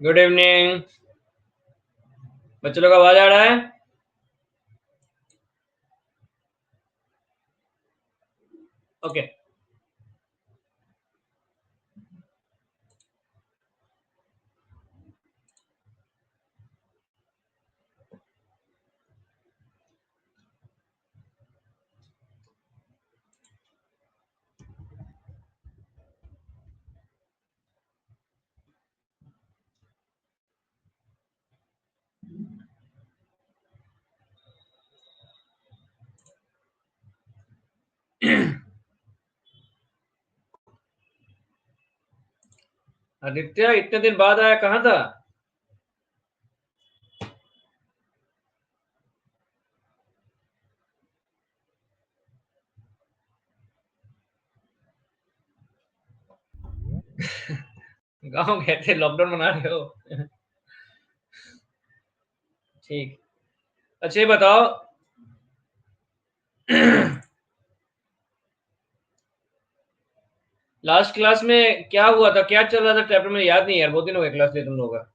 Good evening. बच्चों लोग आवाज आ रहा है? ओके। आदित्य इतने दिन बाद आया, कहाँ था? गांव गए थे, लॉकडाउन मना रहे हो? ठीक। अच्छा ये बताओ। लास्ट क्लास में क्या हुआ था, क्या चल रहा था चैप्टर में? याद नहीं यार, बहुत दिन हो गए क्लास लिए तुम लोगों का।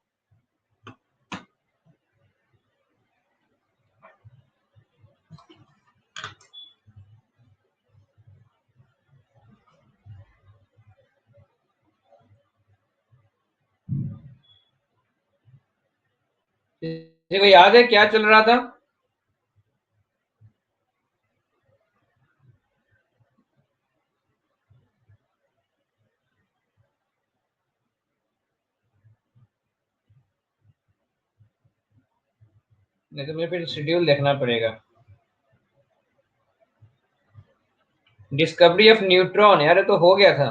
किसी को याद है क्या चल रहा था? नहीं तो मुझे फिर शेड्यूल देखना पड़ेगा। डिस्कवरी ऑफ न्यूट्रॉन, यार ये तो हो गया था।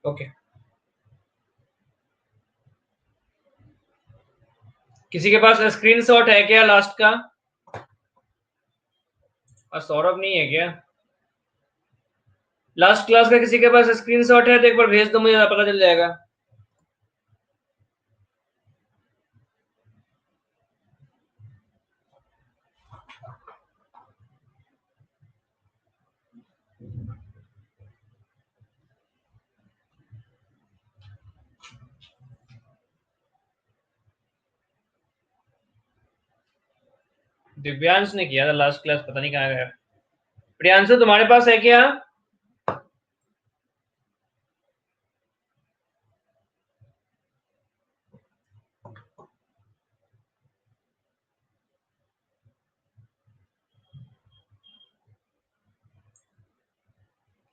ओके। किसी के पास स्क्रीनशॉट है क्या लास्ट का? और सौरभ नहीं है क्या? लास्ट क्लास का किसी के पास स्क्रीनशॉट है तो एक बार भेज दो, मुझे पता चल जाएगा। दिव्यांश ने किया था लास्ट क्लास, पता नहीं कहाँ गया। प्रियांशु तुम्हारे पास है क्या?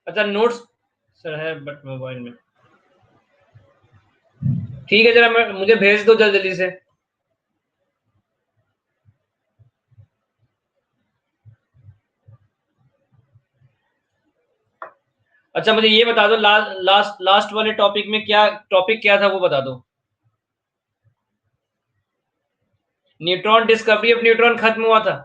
अच्छा नोट्स सर है बट मोबाइल में। ठीक है, जरा मुझे भेज दो जल्दी जल्दी से। अच्छा मुझे ये बता दो, लास्ट लास्ट वाले टॉपिक में क्या टॉपिक क्या था वो बता दो। न्यूट्रॉन, डिस्कवरी ऑफ न्यूट्रॉन खत्म हुआ था।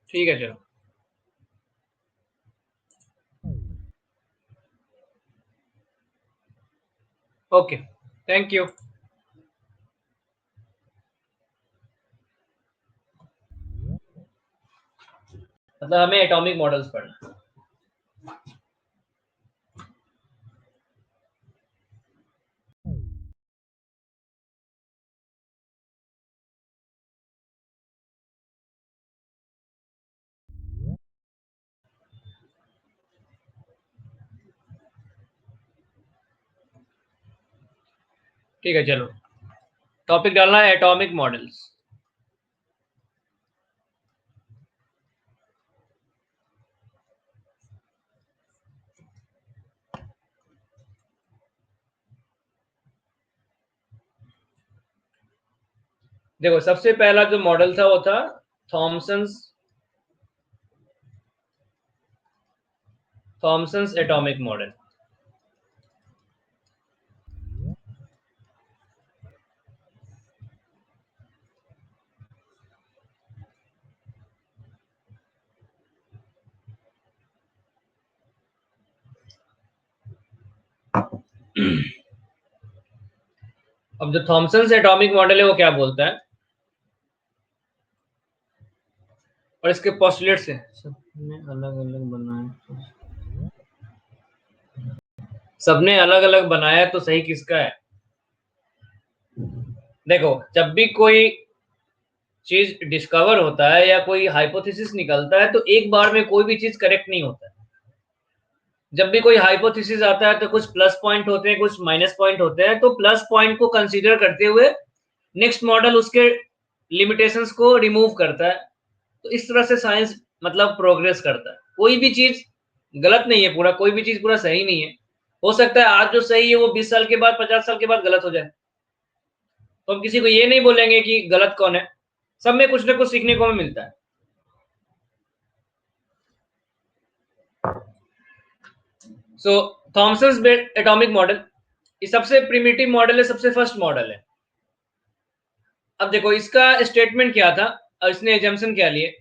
ठीक है चलो। Okay, thank you. मतलब हमें एटॉमिक मॉडल्स पढ़ना। ठीक है चलो, टॉपिक डालना है एटॉमिक मॉडल्स। देखो सबसे पहला जो मॉडल था वो था थॉमसन्स थॉमसन्स एटॉमिक मॉडल। अब जो थॉमसन्स एटॉमिक मॉडल है वो क्या बोलता है, और इसके पोस्टुलेट से सबने अलग अलग बनाया, सबने अलग अलग बनाया तो सही किसका है। देखो, जब भी कोई चीज डिस्कवर होता है या कोई हाइपोथेसिस निकलता है तो एक बार में कोई भी चीज करेक्ट नहीं होता है। जब भी कोई हाइपोथेसिस आता है तो कुछ प्लस पॉइंट होते हैं, कुछ माइनस पॉइंट होते हैं, तो प्लस पॉइंट को कंसीडर करते हुए नेक्स्ट मॉडल उसके लिमिटेशंस को रिमूव करता है। तो इस तरह से साइंस मतलब प्रोग्रेस करता है। कोई भी चीज गलत नहीं है, पूरा कोई भी चीज पूरा सही नहीं है। हो सकता है आज जो सही है वो 20 साल के बाद, 50 साल के बाद गलत हो जाए। तो हम किसी को ये नहीं बोलेंगे कि गलत कौन है, सब में कुछ ना कुछ सीखने को हमें मिलता है। सो थॉमसन्स एटॉमिक मॉडल ये सबसे प्रिमिटिव मॉडल है, सबसे फर्स्ट मॉडल है। अब देखो इसका स्टेटमेंट क्या था और इसने एजम्पशन क्या लिए।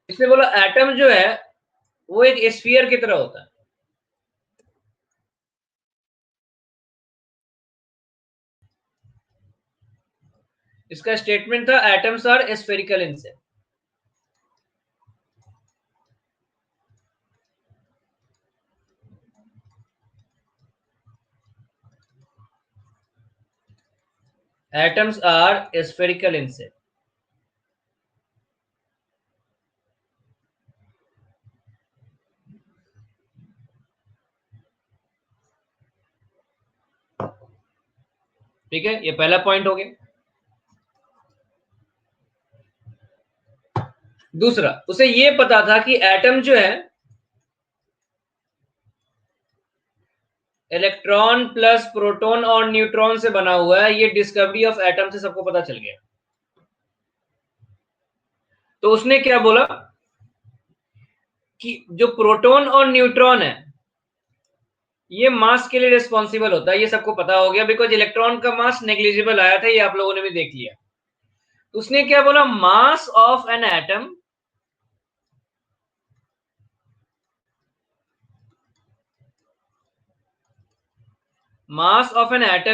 इसने बोला एटम जो है वो एक स्फीयर की तरह होता है। इसका स्टेटमेंट था atoms are spherical in shape. Atoms are spherical in shape. ठीक है, ये पहला पॉइंट हो गया। दूसरा, उसे ये पता था कि एटम जो है इलेक्ट्रॉन प्लस प्रोटॉन और न्यूट्रॉन से बना हुआ है। ये डिस्कवरी ऑफ एटम से सबको पता चल गया। तो उसने क्या बोला कि जो प्रोटॉन और न्यूट्रॉन है ये मास के लिए रिस्पॉन्सिबल होता है। ये सबको पता हो गया बिकॉज इलेक्ट्रॉन का मास नेग्लिजिबल आया था, ये आप लोगों ने भी देख लिया। तो उसने क्या बोला, mass of an atom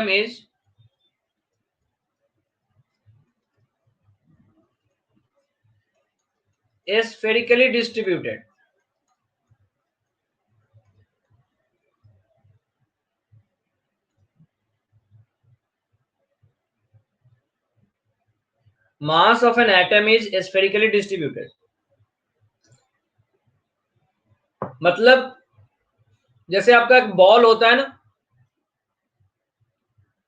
is spherically distributed. Mass of an atom is spherically distributed मतलब जैसे आपका एक बॉल होता है ना,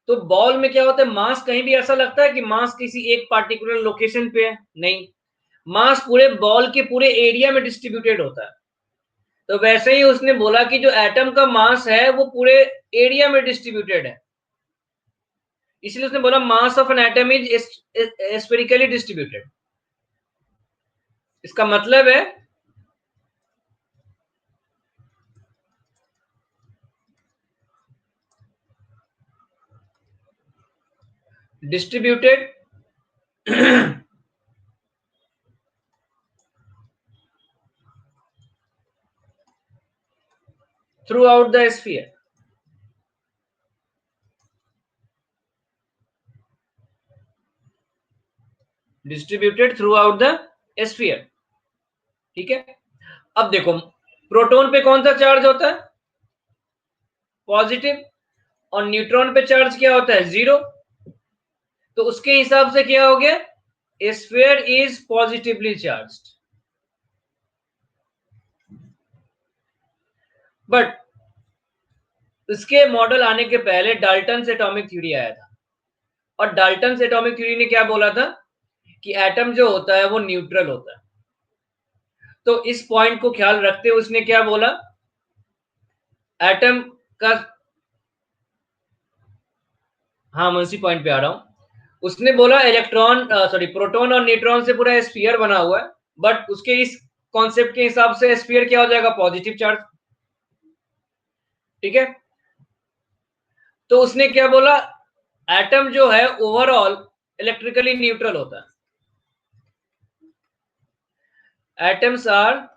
तो बॉल में क्या होता है, मास कहीं भी ऐसा लगता है कि मास किसी एक पार्टिकुलर लोकेशन पे है, नहीं, मास पूरे बॉल के पूरे एरिया में डिस्ट्रीब्यूटेड होता है। तो वैसे ही उसने बोला कि जो एटम का मास है वो पूरे एरिया में डिस्ट्रीब्यूटेड है, इसलिए उसने बोला mass of an atom is spherically distributed. इसका मतलब है distributed through out the sphere. Distributed through out the sphere. ठीक है, अब देखो प्रोटॉन पे कौन सा चार्ज होता है, पॉजिटिव, और न्यूट्रॉन पे चार्ज क्या होता है, जीरो। तो उसके हिसाब से क्या हो गया, sphere is positively charged. But इसके मॉडल आने के पहले डाल्टन एटॉमिक थ्योरी आया था, और डाल्टन एटॉमिक थ्योरी ने क्या बोला था कि एटम जो होता है वो न्यूट्रल होता है। तो इस पॉइंट को ख्याल रखते हुए उसने क्या बोला, एटम का, हाँ मैं उसी पॉइंट पे आ रहा हूं, उसने बोला इलेक्ट्रॉन सॉरी प्रोटॉन और न्यूट्रॉन से पूरा स्फीयर बना हुआ है, बट उसके इस कॉन्सेप्ट के हिसाब से स्फीयर क्या हो जाएगा, पॉजिटिव चार्ज। ठीक है, तो उसने क्या बोला, एटम जो है ओवरऑल इलेक्ट्रिकली न्यूट्रल होता है। Atoms are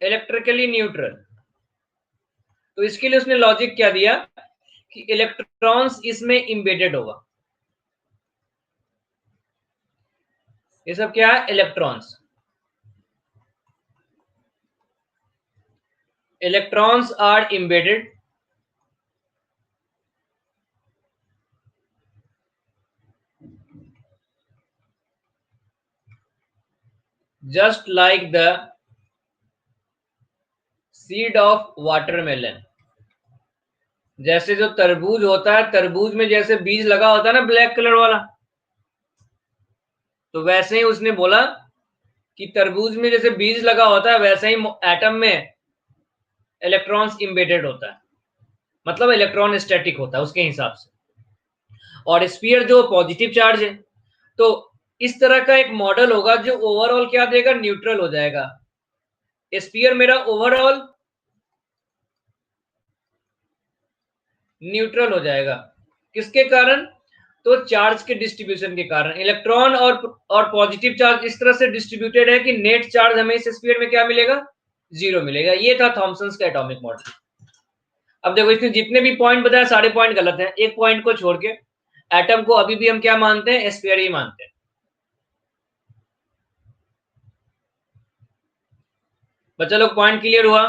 electrically neutral. तो इसके लिए उसने लॉजिक क्या दिया कि इलेक्ट्रॉन्स इसमें इंबेडेड होगा। ये सब क्या है, electrons. Electrons are embedded just like the seed of watermelon। जैसे जो तरबूज होता है, तरबूज में जैसे बीज लगा होता है ना ब्लैक कलर वाला, तो वैसे ही उसने बोला कि तरबूज में जैसे बीज लगा होता है वैसे ही एटम में इलेक्ट्रॉन्स इंबेडेड होता है, मतलब इलेक्ट्रॉन स्टैटिक होता है उसके हिसाब से, और स्फीयर जो पॉजिटिव चार्ज है। तो इस तरह का एक मॉडल होगा जो ओवरऑल क्या देगा, न्यूट्रल हो जाएगा। स्फीयर मेरा ओवरऑल न्यूट्रल हो जाएगा, किसके कारण, तो चार्ज के डिस्ट्रीब्यूशन के कारण। इलेक्ट्रॉन और पॉजिटिव चार्ज इस तरह से डिस्ट्रीब्यूटेड है कि नेट चार्ज हमें इस स्फीयर में क्या मिलेगा, जीरो मिलेगा। ये था थॉमसन का एटॉमिक मॉडल। अब देखो इसने जितने भी पॉइंट बताया सारे पॉइंट गलत हैं, एक पॉइंट को छोड़ के। एटम को अभी भी हम क्या मानते हैं, स्फीयर ही मानते हैं। बच्चा लोग पॉइंट क्लियर हुआ।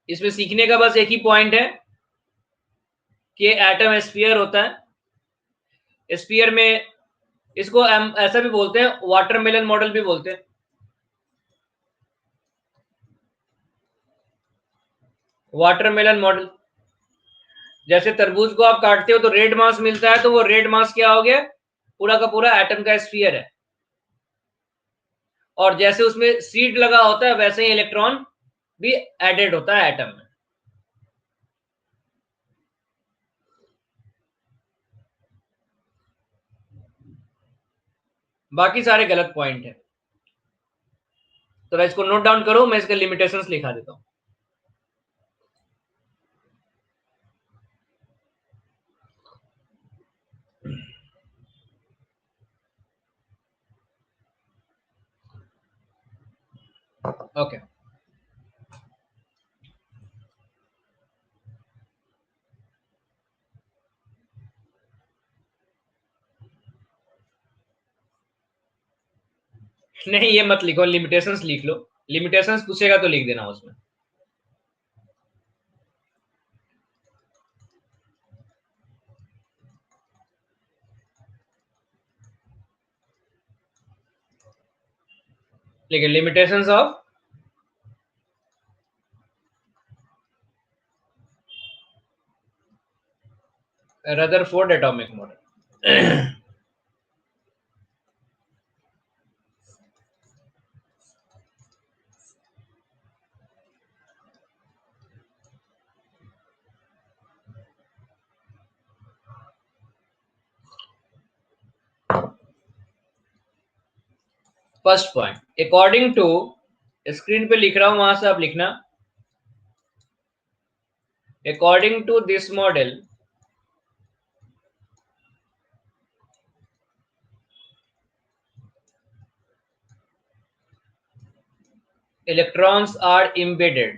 इसमें सीखने का बस एक ही पॉइंट है कि एटम स्फीयर होता है। स्फीयर में इसको हम ऐसा भी बोलते हैं, वाटरमेलन मॉडल भी बोलते हैं। वाटरमेलन मॉडल, जैसे तरबूज को आप काटते हो तो रेड मास मिलता है, तो वो रेड मास क्या हो गया, पूरा का पूरा एटम का स्फीयर है। और जैसे उसमें सीड लगा होता है वैसे ही इलेक्ट्रॉन भी एडेड होता है एटम में। बाकी सारे गलत पॉइंट है, तो इसको नोट डाउन करो, मैं इसके लिमिटेशंस लिखा देता हूं। ओके, नहीं ये मत लिखो, लिमिटेशंस लिख लो। लिमिटेशंस पूछेगा तो लिख देना उसमें। लेकिन limitations of Rutherford atomic model. First point, according to, screen पे लिख रहा हूं वहां से आप लिखना। According to this model, electrons are embedded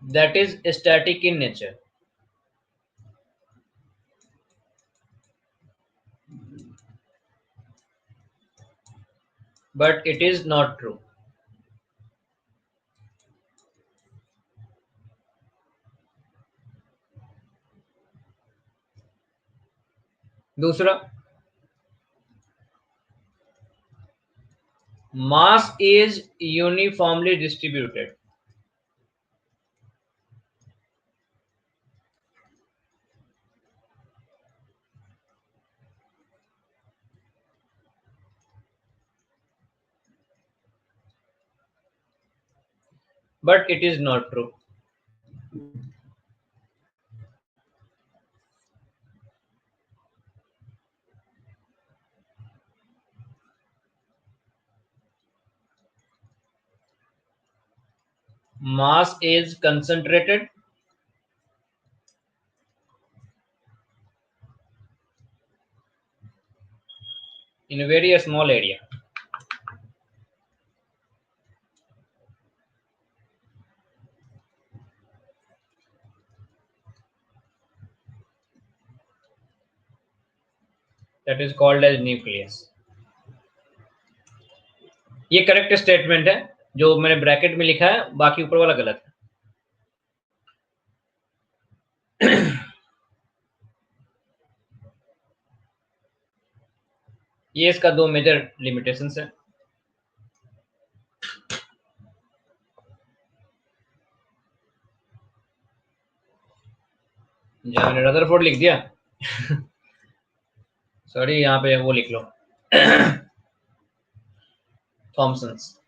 that is static in nature, but it is not true। दूसरा, mass is uniformly distributed। but it is not true. Mass is concentrated in a very small area. That is called as nucleus. ये correct statement है जो मैंने bracket में लिखा है, बाकी ऊपर वाला गलत है। ये इसका दो मेजर लिमिटेशंस है। जहाँ मैंने रदरफोर्ड लिख दिया सॉरी, यहाँ पे वो लिख लो थॉमसन्स।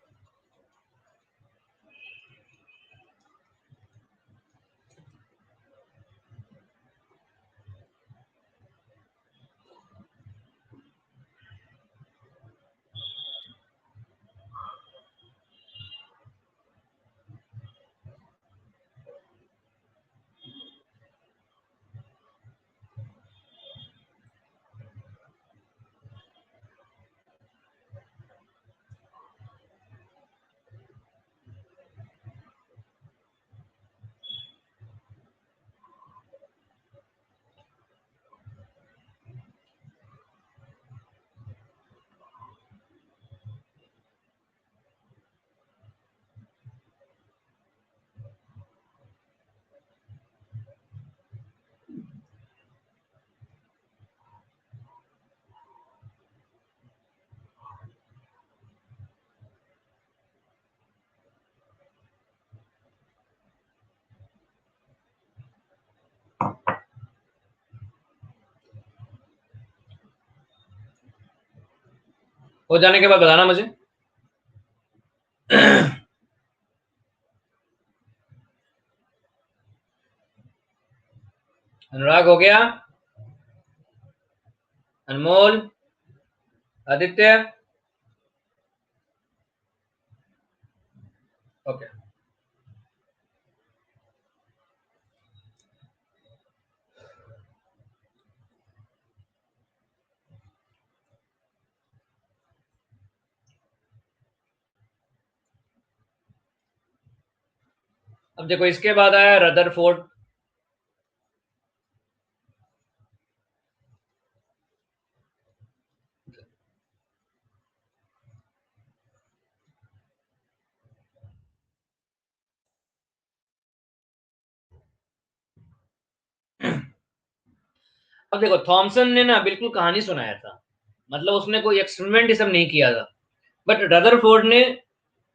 हो जाने के बाद बताना मुझे। अनुराग हो गया, अनमोल, आदित्य, ओके। अब देखो इसके बाद आया रदरफोर्ड। अब देखो थॉमसन ने ना बिल्कुल कहानी सुनाया था, मतलब उसने कोई एक्सपेरिमेंट ये सब नहीं किया था, बट रदरफोर्ड ने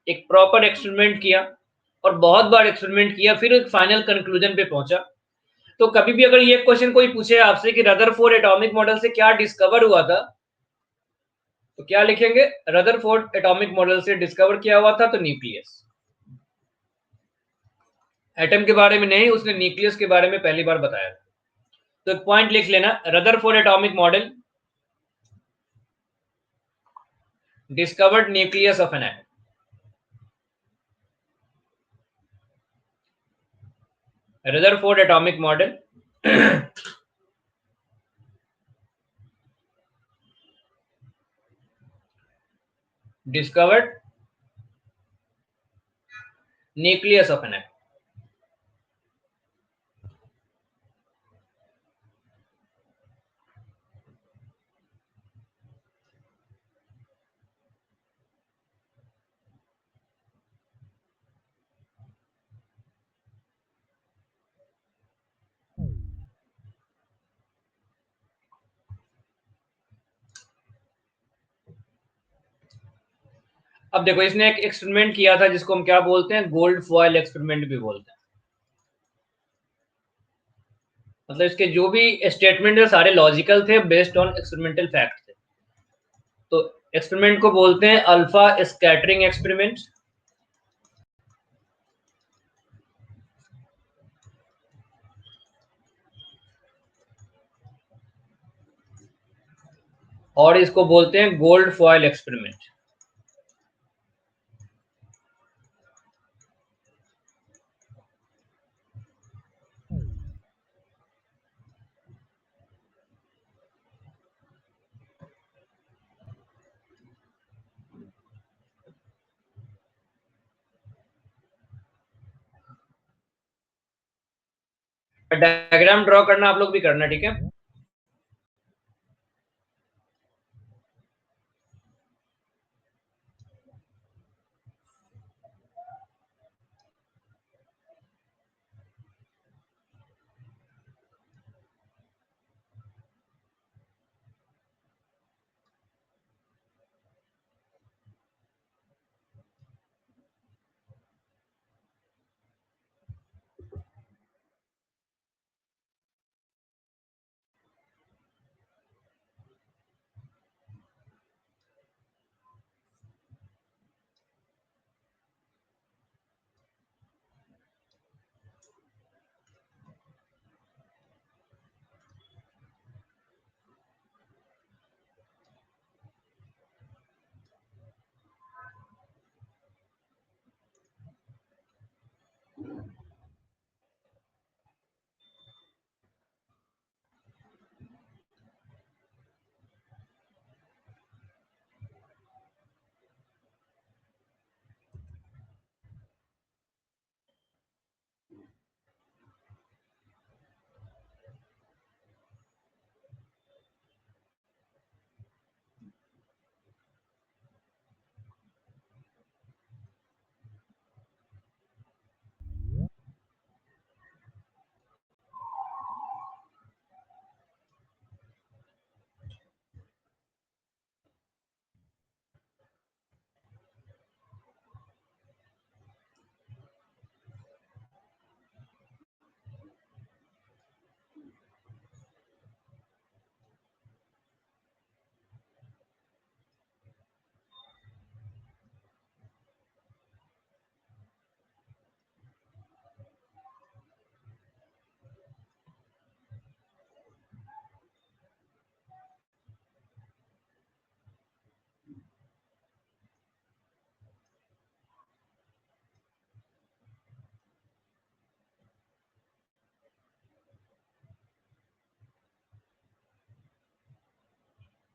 एक प्रॉपर एक्सपेरिमेंट किया और बहुत बार एक्सपेरिमेंट किया, फिर एक फाइनल कंक्लूजन पे पहुंचा। तो कभी भी अगर ये क्वेश्चन कोई पूछे आपसे कि रदरफोर्ड एटॉमिक मॉडल से क्या डिस्कवर हुआ था, तो क्या लिखेंगे? रदरफोर्ड एटॉमिक मॉडल से डिस्कवर किया हुआ था तो न्यूक्लियस। एटम के बारे में नहीं, उसने न्यूक्लियस के बारे में पहली बार बताया था। तो एक पॉइंट लिख लेना, Rutherford atomic model discovered nucleus of an atom. Rutherford atomic model discovered nucleus of an atom. अब देखो इसने एक एक्सपेरिमेंट किया था जिसको हम क्या बोलते हैं, गोल्ड फॉयल एक्सपेरिमेंट भी बोलते हैं। मतलब इसके जो भी स्टेटमेंट है सारे लॉजिकल थे, बेस्ड ऑन एक्सपेरिमेंटल फैक्ट थे। तो एक्सपेरिमेंट को बोलते हैं अल्फा स्कैटरिंग एक्सपेरिमेंट। और इसको बोलते हैं gold foil experiment. Diagram draw करना आप लोग भी करना, ठीक है।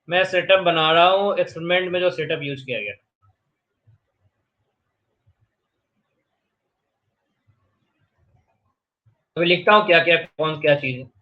मैं सेटअप बना रहा हूँ एक्सपेरिमेंट में जो सेटअप यूज किया गया। अभी लिखता हूँ क्या क्या कौन क्या चीज है।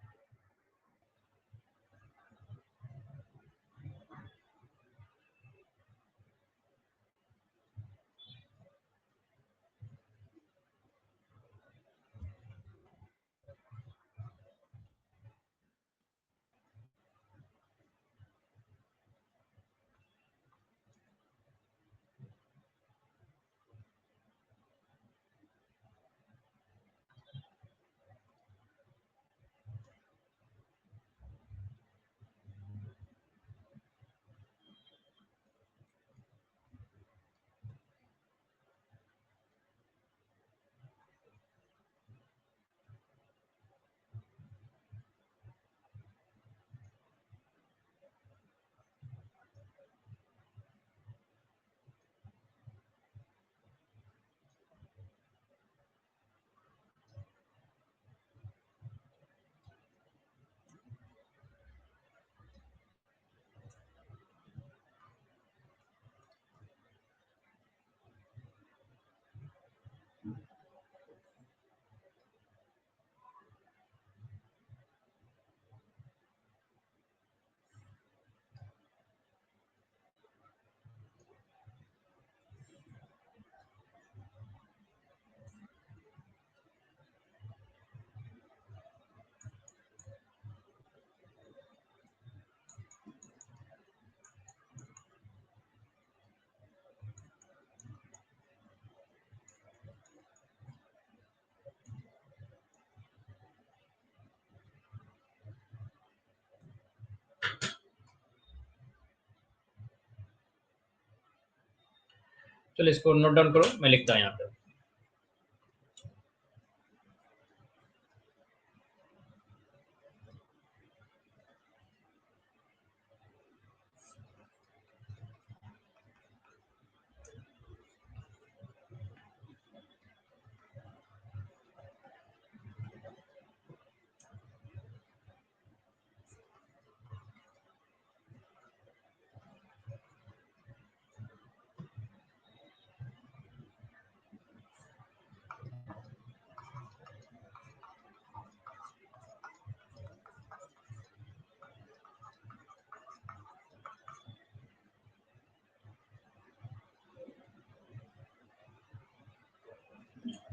चलो इसको नोट डाउन करो, मैं लिखता हूँ यहाँ पे।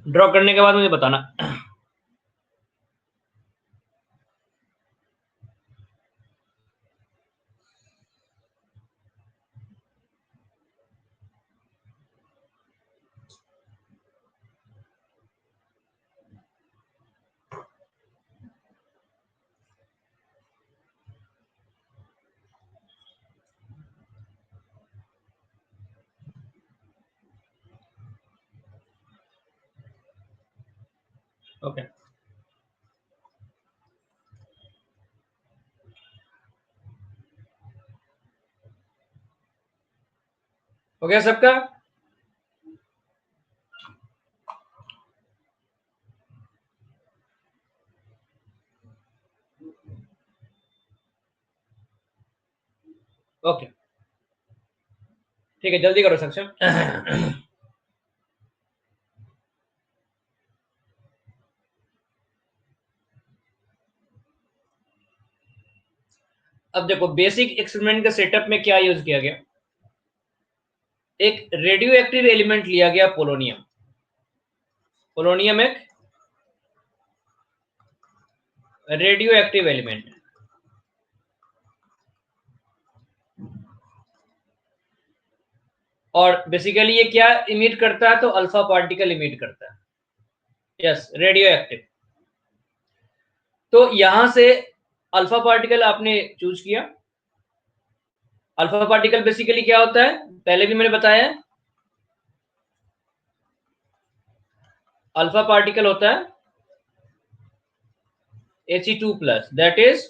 ड्रॉ करने के बाद मुझे बताना। ओके, हो गया सबका? ओके, ठीक है, जल्दी करो सक्षम। अब देखो, बेसिक एक्सपेरिमेंट के सेटअप में क्या यूज किया गया? एक रेडियो एक्टिव एलिमेंट लिया गया, पोलोनियम। पोलोनियम एक रेडियो एक्टिव एलिमेंट, और बेसिकली ये क्या इमिट करता है? तो अल्फा पार्टिकल इमिट करता है। Yes, radio active. तो यहां से अल्फा पार्टिकल आपने चूज किया। अल्फा पार्टिकल बेसिकली क्या होता है, पहले भी मैंने बताया है। अल्फा पार्टिकल होता है He2+, that is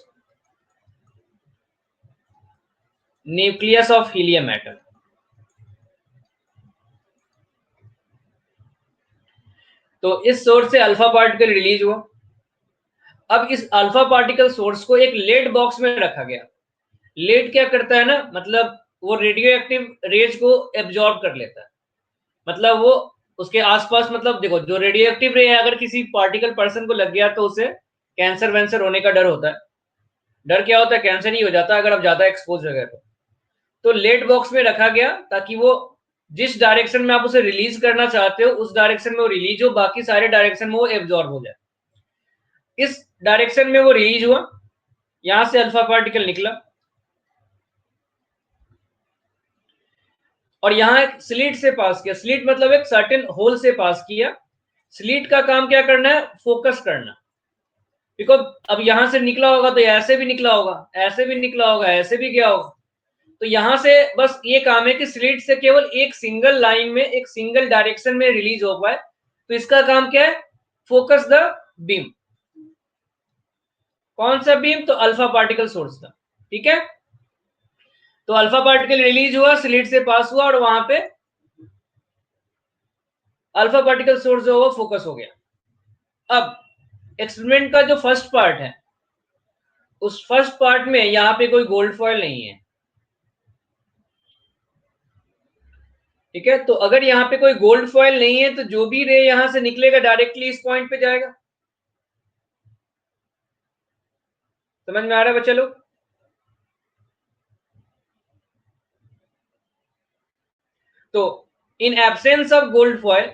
nucleus of helium atom. तो इस सोर्स से अल्फा पार्टिकल रिलीज हुआ। अब इस अल्फा पार्टिकल सोर्स को एक लेड बॉक्स में रखा गया। लेड क्या करता है ना, मतलब वो रेडियो एक्टिव रेज को एब्जॉर्ब कर लेता है। मतलब वो उसके आसपास, मतलब देखो, जो रेडियो एक्टिव रे है, अगर किसी पार्टिकल पर्सन को लग गया तो उसे कैंसर वैंसर होने का डर होता है। डर क्या होता है? कैंसर ही हो जाता है अगर आप ज्यादा एक्सपोज हो गए तो लेड बॉक्स में रखा गया ताकि वो जिस डायरेक्शन में आप उसे रिलीज करना चाहते हो उस डायरेक्शन में वो रिलीज हो, बाकी सारे डायरेक्शन में वो एब्जॉर्ब हो जाए। इस डायरेक्शन में वो रिलीज हुआ, यहां से अल्फा पार्टिकल निकला और यहां एक स्लिट से पास किया। स्लिट मतलब एक सर्टेन होल से पास किया। स्लिट का काम क्या करना है? फोकस करना। बिकॉज अब यहां से निकला होगा तो ऐसे भी निकला होगा, ऐसे भी निकला होगा, ऐसे भी गया होगा। तो यहां से बस ये काम है कि स्लिट से केवल एक सिंगल लाइन में, एक सिंगल डायरेक्शन में रिलीज हो पाए। तो इसका काम क्या है? Focus the beam. कौन सा बीम? तो अल्फा पार्टिकल सोर्स का। ठीक है, तो अल्फा पार्टिकल रिलीज हुआ, स्लिट से पास हुआ और वहां पे अल्फा पार्टिकल सोर्स जो होगा फोकस हो गया। अब एक्सपेरिमेंट का जो फर्स्ट पार्ट है, उस फर्स्ट पार्ट में यहां पे कोई गोल्ड फॉयल नहीं है। ठीक है, तो अगर यहाँ पे कोई गोल्ड फॉयल नहीं है तो जो भी रे यहां से निकलेगा डायरेक्टली इस पॉइंट पे जाएगा। समझ में आ रहा है बच्चा लोग? तो इन absence of gold foil,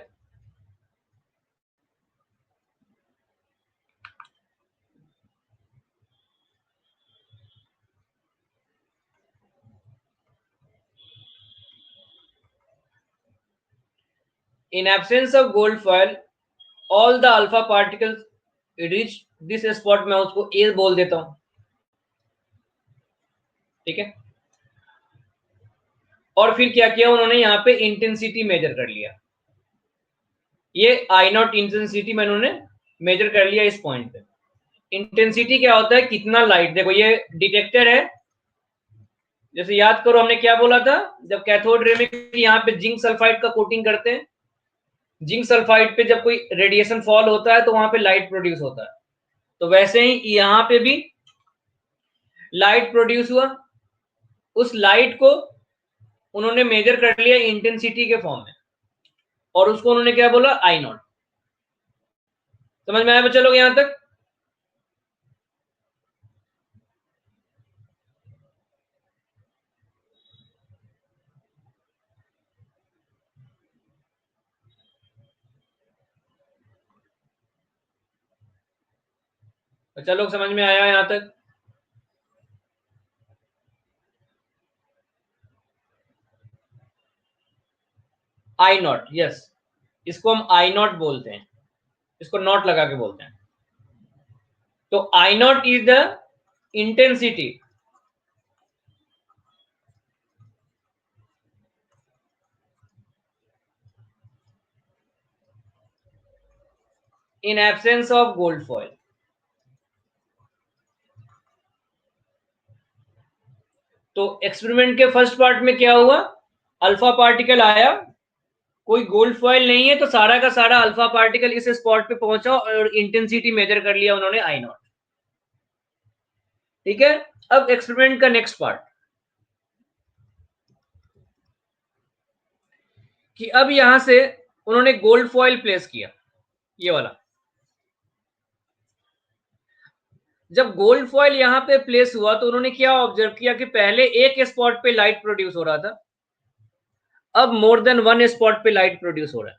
in absence of gold foil all the alpha particles reach this spot. मैं उसको ए बोल देता हूं। ठीक है, और फिर क्या किया उन्होंने? यहाँ पे इंटेंसिटी मेजर कर लिया। ये आई नॉट इंटेंसिटी में उन्होंने मेजर कर लिया इस पॉइंट पे। इंटेंसिटी क्या होता है? कितना लाइट। देखो ये डिटेक्टर है। जैसे याद करो हमने क्या बोला था, जब कैथोड रे में यहाँ पे जिंक सल्फाइड का कोटिंग करते हैं, जिंक सल्फाइड पे जब कोई रेडिएशन फॉल होता है तो वहां पे लाइट प्रोड्यूस होता है। तो वैसे ही यहाँ पे भी लाइट प्रोड्यूस हुआ। उस लाइट को उन्होंने मेजर कर लिया इंटेंसिटी के फॉर्म में, और उसको उन्होंने क्या बोला? आई नॉट। समझ में आया बच्चा लोग यहां तक? अच्छा लोग समझ में आया यहां तक? आई नॉट, यस, इसको हम आई नॉट बोलते हैं, इसको नॉट लगा के बोलते हैं। तो I naught is the intensity in absence of gold foil. तो एक्सपेरिमेंट के फर्स्ट पार्ट में क्या हुआ, अल्फा पार्टिकल आया, कोई गोल्ड फॉइल नहीं है, तो सारा का सारा अल्फा पार्टिकल इस स्पॉट पे पहुंचा और इंटेंसिटी मेजर कर लिया उन्होंने आई नॉट। ठीक है, अब एक्सपेरिमेंट का नेक्स्ट पार्ट कि अब यहां से उन्होंने गोल्ड फॉइल प्लेस किया, ये वाला। जब गोल्ड फॉइल यहां पे प्लेस हुआ तो उन्होंने क्या ऑब्जर्व किया कि पहले एक स्पॉट पे लाइट प्रोड्यूस हो रहा था, अब मोर देन वन स्पॉट पे लाइट प्रोड्यूस हो रहा है।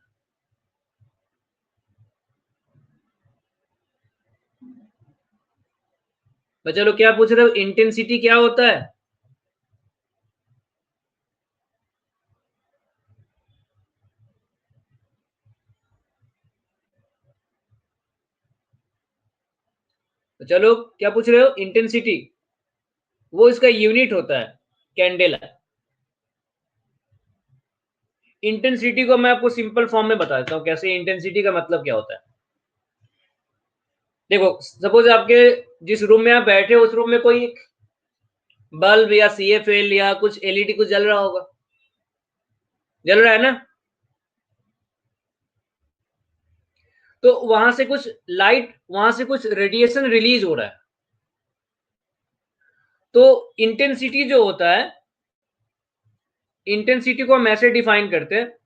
तो चलो क्या पूछ रहे हो, इंटेंसिटी क्या होता है? तो चलो क्या पूछ रहे हो, इंटेंसिटी वो इसका यूनिट होता है कैंडेला। इंटेंसिटी को मैं आपको सिंपल फॉर्म में बता देता हूं कैसे, इंटेंसिटी का मतलब क्या होता है। देखो सपोज आपके जिस रूम में आप बैठे हो उस रूम में कोई बल्ब या सीएफएल या कुछ एलईडी कुछ जल रहा होगा, जल रहा है ना? तो वहां से कुछ लाइट, वहां से कुछ रेडिएशन रिलीज हो रहा है। तो इंटेंसिटी जो होता है, इंटेंसिटी को हम ऐसे डिफाइन करते हैं,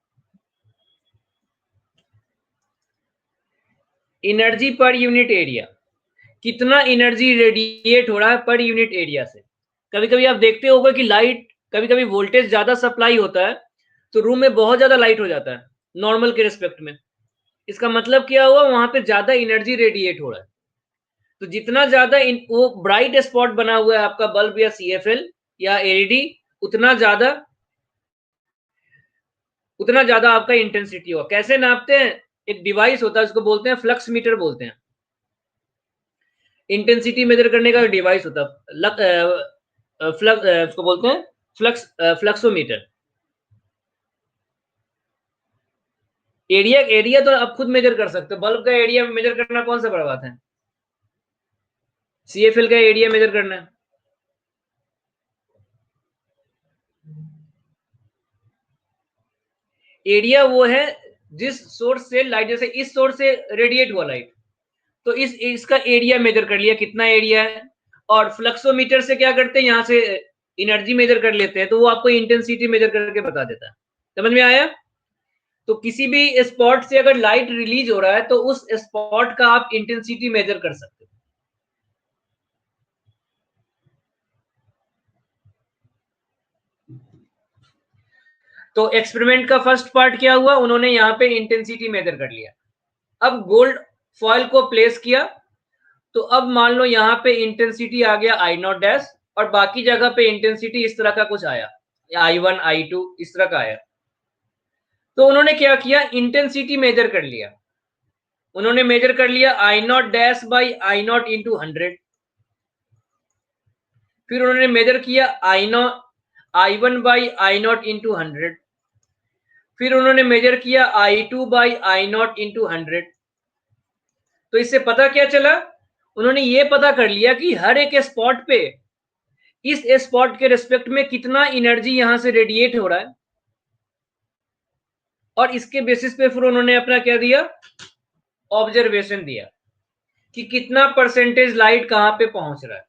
एनर्जी पर यूनिट एरिया, कितना एनर्जी रेडिएट हो रहा है पर यूनिट एरिया से। कभी कभी आप देखते होगा कि लाइट, कभी कभी वोल्टेज ज्यादा सप्लाई होता है तो रूम में बहुत ज्यादा लाइट हो जाता है नॉर्मल के रिस्पेक्ट में। इसका मतलब क्या हुआ, वहां पे ज्यादा एनर्जी रेडिएट हो रहा है। तो जितना ज्यादा वो ब्राइट स्पॉट बना हुआ है आपका बल्ब या सीएफएल या एलईडी, उतना ज्यादा आपका इंटेंसिटी होगा। कैसे नापते हैं, एक डिवाइस होता है उसको बोलते हैं फ्लक्स मीटर बोलते हैं। इंटेंसिटी मेजर करने का डिवाइस होता है फ्लक्स, उसको बोलते हैं फ्लक्सोमीटर। एरिया तो आप खुद मेजर कर सकते हो, बल्ब का एरिया मेजर करना कौन सा बड़ा बात है, सीएफएल का एरिया मेजर करना है। एरिया वो है जिस सोर्स से लाइट, जैसे इस सोर्स से रेडिएट हुआ लाइट, तो इसका एरिया मेजर कर लिया कितना एरिया है। और फ्लक्सोमीटर से क्या करते हैं, यहां से एनर्जी मेजर कर लेते हैं, तो वो आपको इंटेंसिटी मेजर करके बता देता है। समझ में आया? तो किसी भी स्पॉट से अगर लाइट रिलीज हो रहा है तो उस स्पॉट का आप इंटेंसिटी मेजर कर सकते हो। तो एक्सपेरिमेंट का फर्स्ट पार्ट क्या हुआ, उन्होंने यहां पे इंटेंसिटी मेजर कर लिया। अब गोल्ड फॉइल को प्लेस किया, तो अब मान लो यहां पे इंटेंसिटी आ गया आई नॉट डैश, और बाकी जगह पे इंटेंसिटी इस तरह का कुछ आया, I1 I2 इस तरह का आया। तो उन्होंने क्या किया, इंटेंसिटी मेजर कर लिया। उन्होंने मेजर कर लिया I naught dash by I naught into 100। फिर उन्होंने मेजर किया I1 by I naught into 100। फिर उन्होंने मेजर किया I2 by I naught into 100। तो इससे पता क्या चला, उन्होंने ये पता कर लिया कि हर एक स्पॉट पे, इस स्पॉट के रिस्पेक्ट में कितना एनर्जी यहां से रेडिएट हो रहा है। और इसके बेसिस पे फिर उन्होंने अपना क्या दिया, ऑब्जर्वेशन दिया कि कितना परसेंटेज लाइट कहां पे पहुंच रहा है।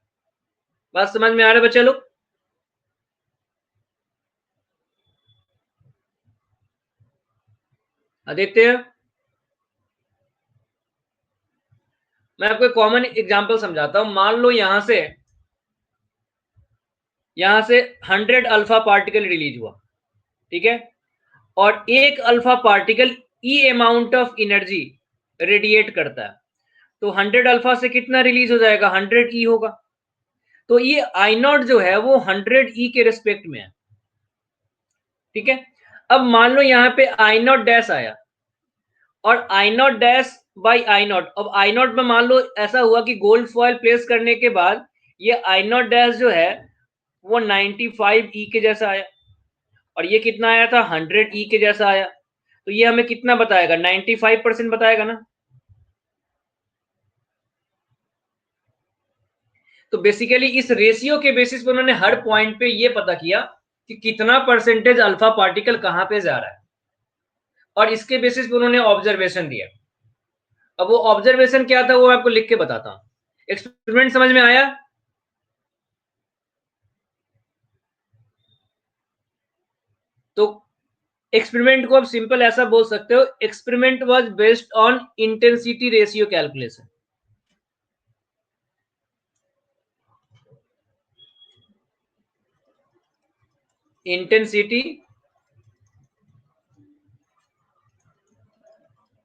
बात समझ में आ रहा है बच्चा लोग? आदित्य, मैं आपको कॉमन एग्जांपल समझाता हूं। मान लो यहां से 100 अल्फा पार्टिकल रिलीज हुआ, ठीक है, और एक alpha particle E amount of energy radiate करता है। तो 100 अल्फा से कितना रिलीज हो जाएगा, 100 ई होगा। तो ये आई नॉट जो है वो 100 ई के रिस्पेक्ट में है, ठीक है। अब मान लो यहाँ पे आई नॉट डैश आया और I naught dash by I naught. अब आई नॉट में मान लो ऐसा हुआ कि गोल्ड फॉयल प्लेस करने के बाद ये आई नॉट डैश जो है वो 95 ई के जैसा आया और ये कितना आया था, 100 ई के जैसा आया। तो ये हमें कितना बताएगा, 95% बताएगा ना। तो बेसिकली इस रेशियो के बेसिस पे उन्होंने हर पॉइंट पे ये पता किया कि कितना परसेंटेज अल्फा पार्टिकल कहां पे जा रहा है और इसके बेसिस पे उन्होंने ऑब्जर्वेशन दिया। अब वो ऑब्जर्वेशन क्या था वो मैं आपको लिख के बताता हूं। एक्सपेरिमेंट समझ में आया? तो एक्सपेरिमेंट को आप सिंपल ऐसा बोल सकते हो, experiment was based on intensity ratio calculation. Intensity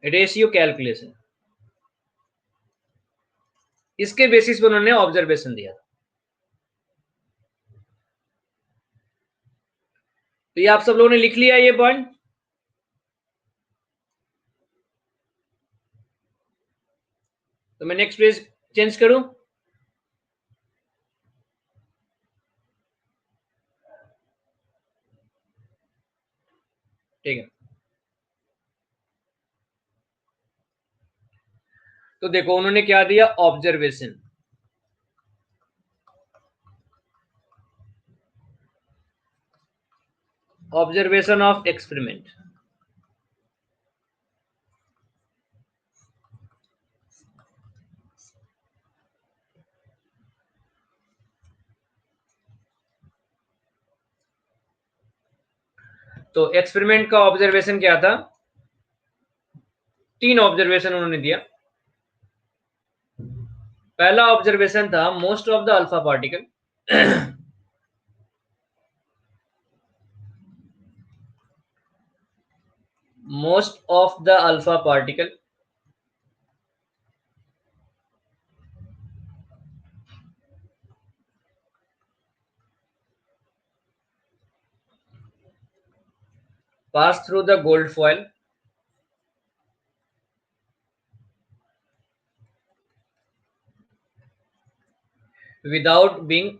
ratio calculation, इसके बेसिस पे उन्होंने ऑब्जर्वेशन दिया। तो ये आप सब लोगों ने लिख लिया ये पॉइंट। तो मैं नेक्स्ट पेज चेंज करूं। ठीक है, तो देखो उन्होंने क्या दिया, ऑब्जर्वेशन। Observation of experiment. तो एक्सपेरिमेंट का ऑब्जर्वेशन क्या था, 3 ऑब्जर्वेशन उन्होंने दिया। पहला ऑब्जर्वेशन था most of the alpha particle most of the alpha particle pass through the gold foil without being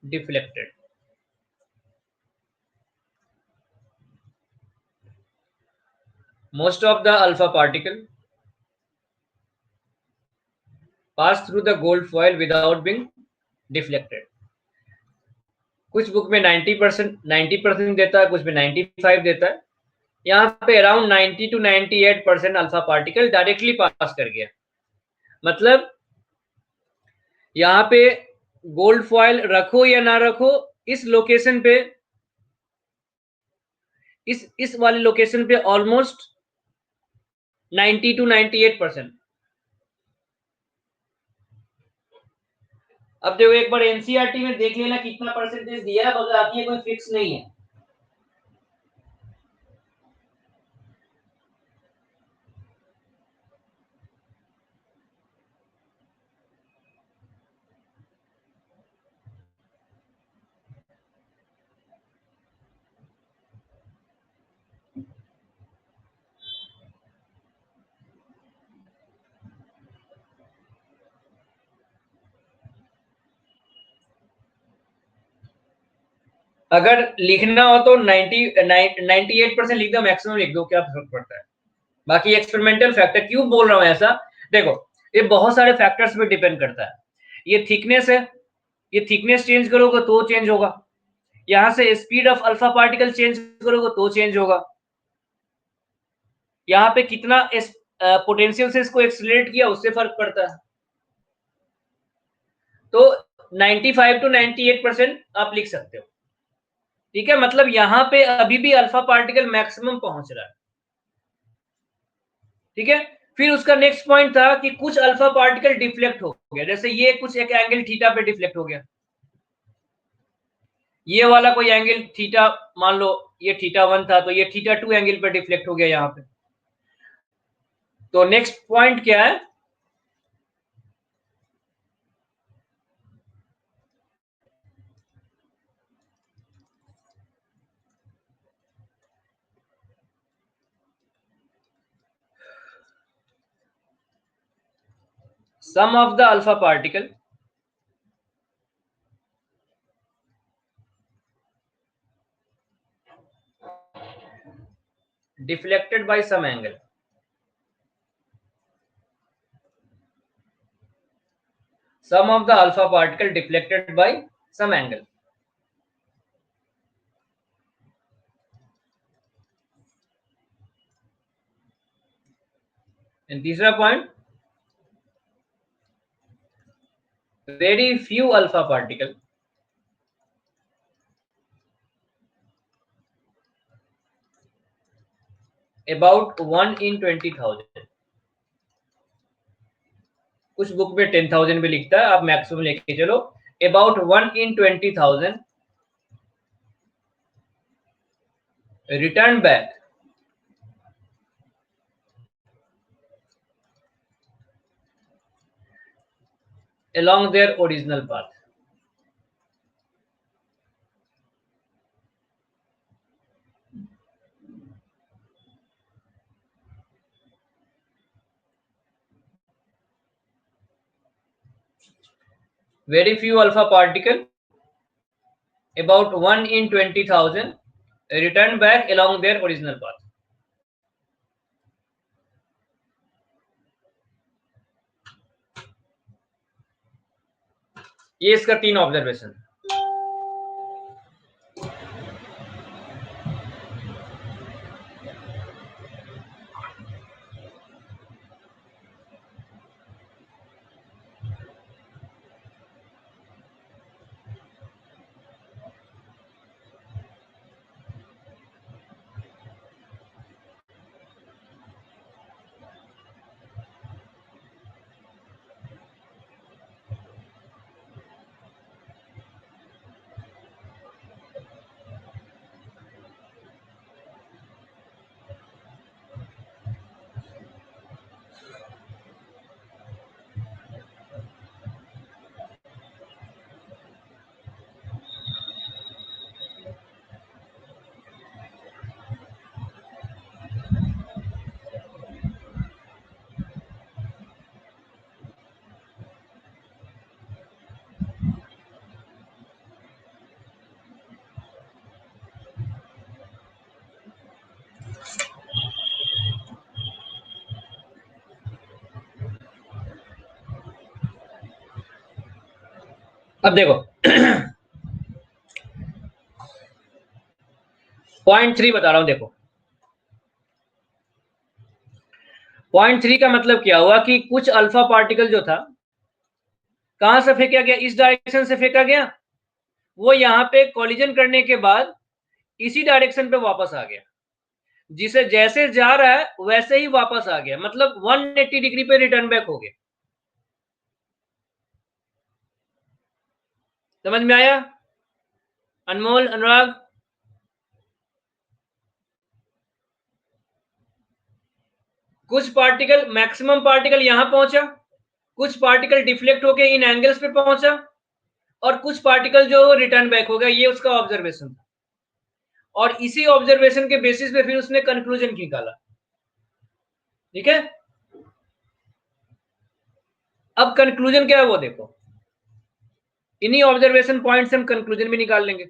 deflected. Most of the alpha particle pass through the gold foil without being deflected. कुछ book में 90% देता है, कुछ में 95 देता है। यहाँ पे around 90 to 98% alpha particle directly pass कर गया। मतलब यहाँ पे गोल्ड फॉयल रखो या ना रखो, इस लोकेशन पे, इस वाले लोकेशन पे ऑलमोस्ट 90 to 98%। अब देखो एक बार एनसीईआरटी में देख लेना कितना परसेंटेज दिया है, बाकी ये कोई फिक्स नहीं है। अगर लिखना हो तो 98% लिख दो, मैक्सिमम लिख दो, क्या फर्क पड़ता है। बाकी एक्सपेरिमेंटल फैक्टर क्यों बोल रहा हूं ऐसा, देखो ये बहुत सारे फैक्टर्स पे डिपेंड करता है। ये थिकनेस है, ये थिकनेस चेंज करोगे तो चेंज होगा। यहां से speed of alpha particle change करोगे तो चेंज होगा। यहाँ पे कितना पोटेंशियल से इसको एक्सीलरेट किया उससे फर्क पड़ता है। तो 95 to 98% आप लिख सकते हो, ठीक है। मतलब यहां पे अभी भी अल्फा पार्टिकल मैक्सिमम पहुंच रहा है, ठीक है। फिर उसका नेक्स्ट पॉइंट था कि कुछ अल्फा पार्टिकल डिफ्लेक्ट हो गया, जैसे ये कुछ एक एंगल थीटा पे डिफ्लेक्ट हो गया। ये वाला कोई एंगल थीटा, मान लो ये थीटा 1 था तो ये थीटा 2 एंगल पे डिफ्लेक्ट हो गया यहाँ पे। तो नेक्स्ट पॉइंट क्या है? Sum of the alpha particle deflected by some angle. Sum of the alpha particle deflected by some angle. And तीसरा point, very few alpha particle about 1 in 20,000. कुछ बुक में 10,000 भी लिखता है, आप मैक्सिमम लेके चलो. About 1 in 20,000 return back along their original path. Very few alpha particle about 1 in 20,000 return back along their original path. ये इसका 3 ऑब्जर्वेशन. अब देखो पॉइंट 3 बता रहा हूं. देखो पॉइंट 3 का मतलब क्या हुआ कि कुछ अल्फा पार्टिकल जो था कहां से फेंका गया, इस डायरेक्शन से फेंका गया, वो यहां पे कॉलिजन करने के बाद इसी डायरेक्शन पे वापस आ गया, जिसे जैसे जा रहा है वैसे ही वापस आ गया, मतलब 180 डिग्री पे रिटर्न बैक हो गया. समझ में आया अनमोल, अनुराग? कुछ पार्टिकल, मैक्सिमम पार्टिकल यहां पहुंचा, कुछ पार्टिकल डिफ्लेक्ट होके इन एंगल्स पे पहुंचा, और कुछ पार्टिकल जो रिटर्न बैक हो गया. ये उसका ऑब्जर्वेशन था, और इसी ऑब्जर्वेशन के बेसिस पे फिर उसने कंक्लूजन निकाला. ठीक है, अब कंक्लूजन क्या है वो देखो. इन्हीं ऑब्जर्वेशन पॉइंट से हम कंक्लूजन भी निकाल लेंगे.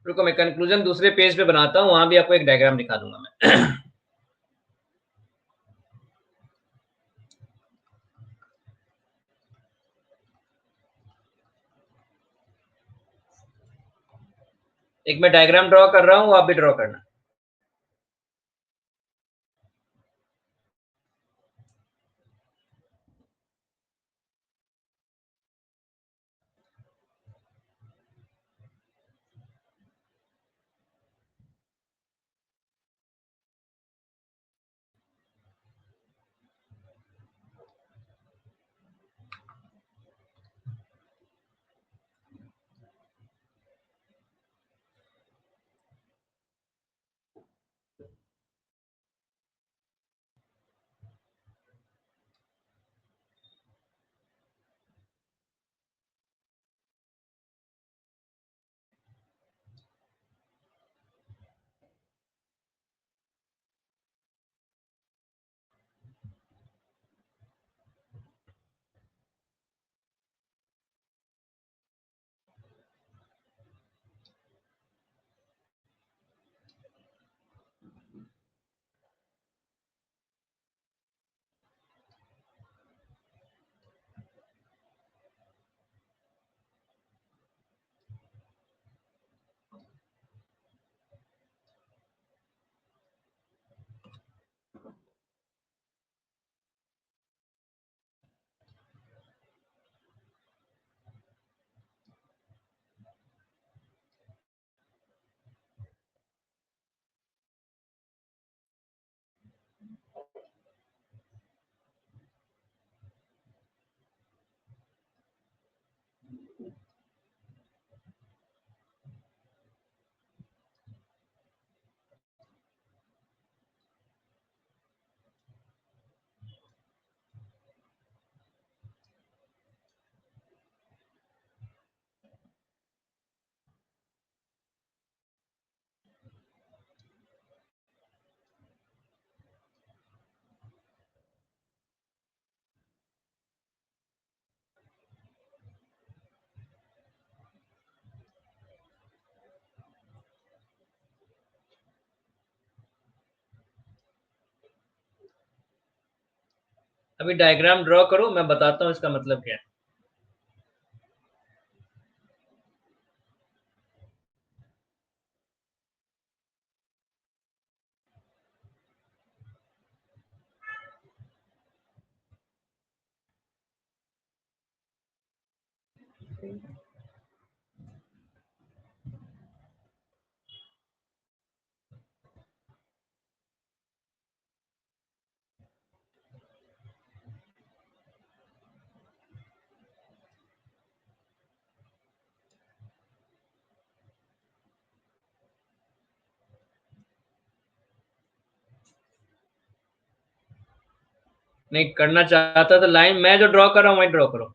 रुको, मैं कंक्लूजन दूसरे पेज पे बनाता हूं, वहां भी आपको एक डायग्राम दिखा दूंगा मैं. एक मैं डायग्राम ड्रॉ कर रहा हूं, आप भी ड्रॉ करना. अभी डायग्राम ड्रॉ करो, मैं बताता हूं इसका मतलब क्या है। नहीं करना चाहता तो लाइन मैं जो ड्रॉ कर रहा हूं वही ड्रॉ करो।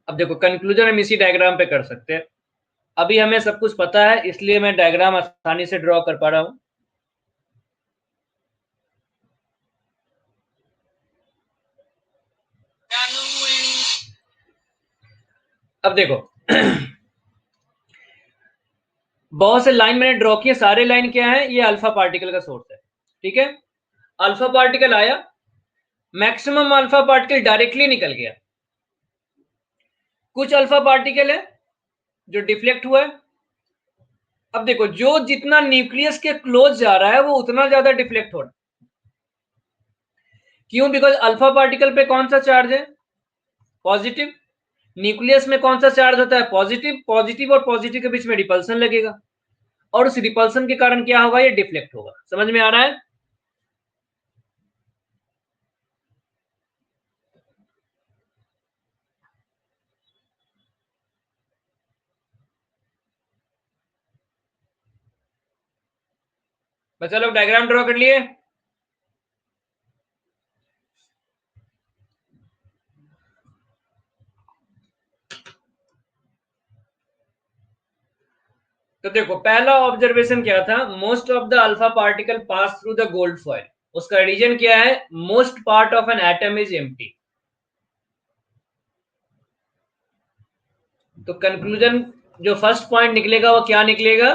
अब देखो कंक्लूजन हम इसी डायग्राम पे कर सकते हैं। अभी हमें सब कुछ पता है, इसलिए मैं डायग्राम आसानी से ड्रॉ कर पा रहा हूं। अब देखो बहुत से लाइन मैंने ड्रॉ किए, सारे लाइन क्या है, ये अल्फा पार्टिकल का सोर्स है। ठीक है, अल्फा पार्टिकल आया, मैक्सिमम अल्फा पार्टिकल डायरेक्टली निकल गया, कुछ अल्फा पार्टिकल है जो डिफ्लेक्ट हुआ है। अब देखो जो जितना न्यूक्लियस के क्लोज जा रहा है वो उतना ज्यादा डिफ्लेक्ट हो रहा है। क्यों? बिकॉज अल्फा पार्टिकल पे कौन सा चार्ज है? पॉजिटिव। न्यूक्लियस में कौन सा चार्ज होता है? पॉजिटिव। पॉजिटिव और पॉजिटिव के बीच में रिपल्सन लगेगा, और उस रिपल्सन के कारण क्या होगा? ये डिफ्लेक्ट होगा। समझ में आ रहा है? बच्चा लोग डायग्राम ड्रॉ कर लिए? तो देखो पहला ऑब्जर्वेशन क्या था? Most of the alpha particle pass through the gold foil. उसका रीजन क्या है? Most part of an atom is empty. तो कंक्लूजन जो फर्स्ट पॉइंट निकलेगा वो क्या निकलेगा?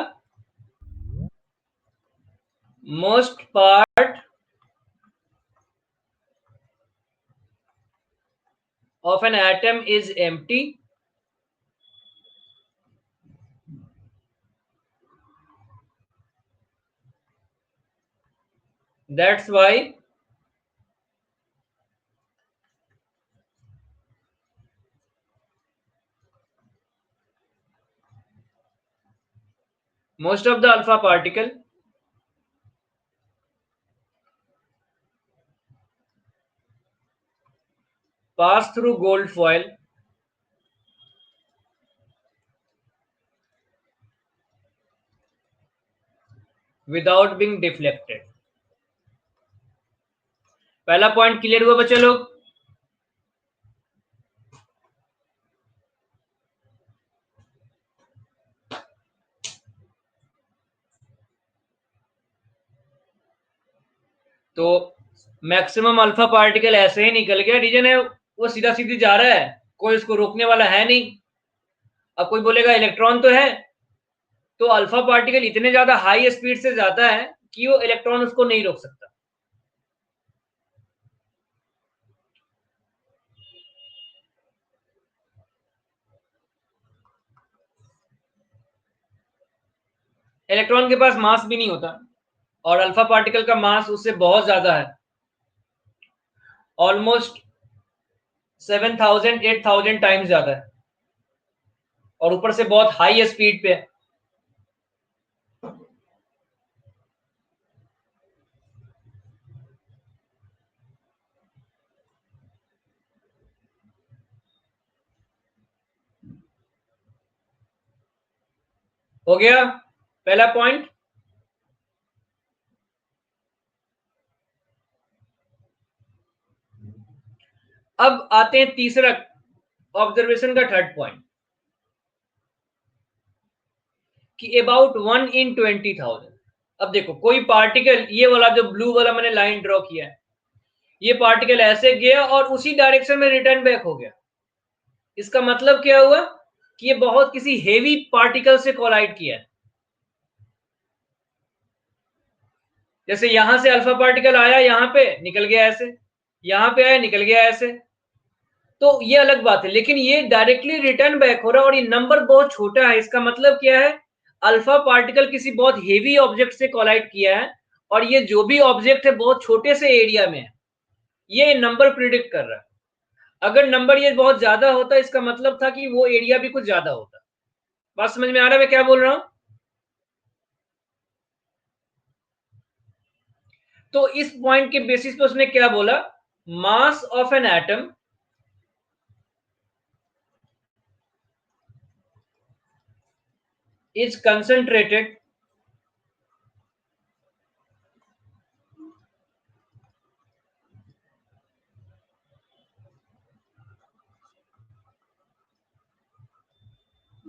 Most part of an atom is empty, that's why most of the alpha particle pass through gold foil without being deflected। पहला point clear हुआ बच्चे लोग? तो मैक्सिमम अल्फा पार्टिकल ऐसे ही निकल गया, रीजन है वो सीधा सीधी जा रहा है, कोई उसको रोकने वाला है नहीं। अब कोई बोलेगा इलेक्ट्रॉन तो है, तो अल्फा पार्टिकल इतने ज्यादा हाई स्पीड से जाता है कि वो इलेक्ट्रॉन उसको नहीं रोक सकता। इलेक्ट्रॉन के पास मास भी नहीं होता, और अल्फा पार्टिकल का मास उससे बहुत ज्यादा है, ऑलमोस्ट 7,000 8,000 टाइम्स ज्यादा है, और ऊपर से बहुत हाई स्पीड पे है। हो गया पहला पॉइंट। अब आते हैं तीसरा ऑब्जर्वेशन का थर्ड पॉइंट कि अबाउट 1 in 20,000। अब देखो कोई पार्टिकल, ये वाला जो ब्लू वाला मैंने लाइन ड्रॉ किया है, ये पार्टिकल ऐसे गया और उसी डायरेक्शन में रिटर्न बैक हो गया। इसका मतलब क्या हुआ कि ये बहुत किसी हेवी पार्टिकल से कोलाइड किया है। जैसे यहां से अल्फा पार्टिकल आया, यहां पे निकल गया ऐसे, यहां पे आया निकल गया ऐसे, तो ये अलग बात है। लेकिन ये डायरेक्टली रिटर्न बैक हो रहा है और ये नंबर बहुत छोटा है। इसका मतलब क्या है, अल्फा पार्टिकल किसी बहुत हेवी ऑब्जेक्ट से कोलाइड किया है और ये जो भी ऑब्जेक्ट है बहुत छोटे से एरिया में है। ये नंबर प्रिडिक्ट कर रहा है। अगर नंबर ये बहुत ज्यादा होता, इसका मतलब था कि वो एरिया भी कुछ ज्यादा होता। बात समझ में आ रहा है मैं क्या बोल रहा हूं? तो इस पॉइंट के बेसिस पे उसने क्या बोला, mass of an atom is concentrated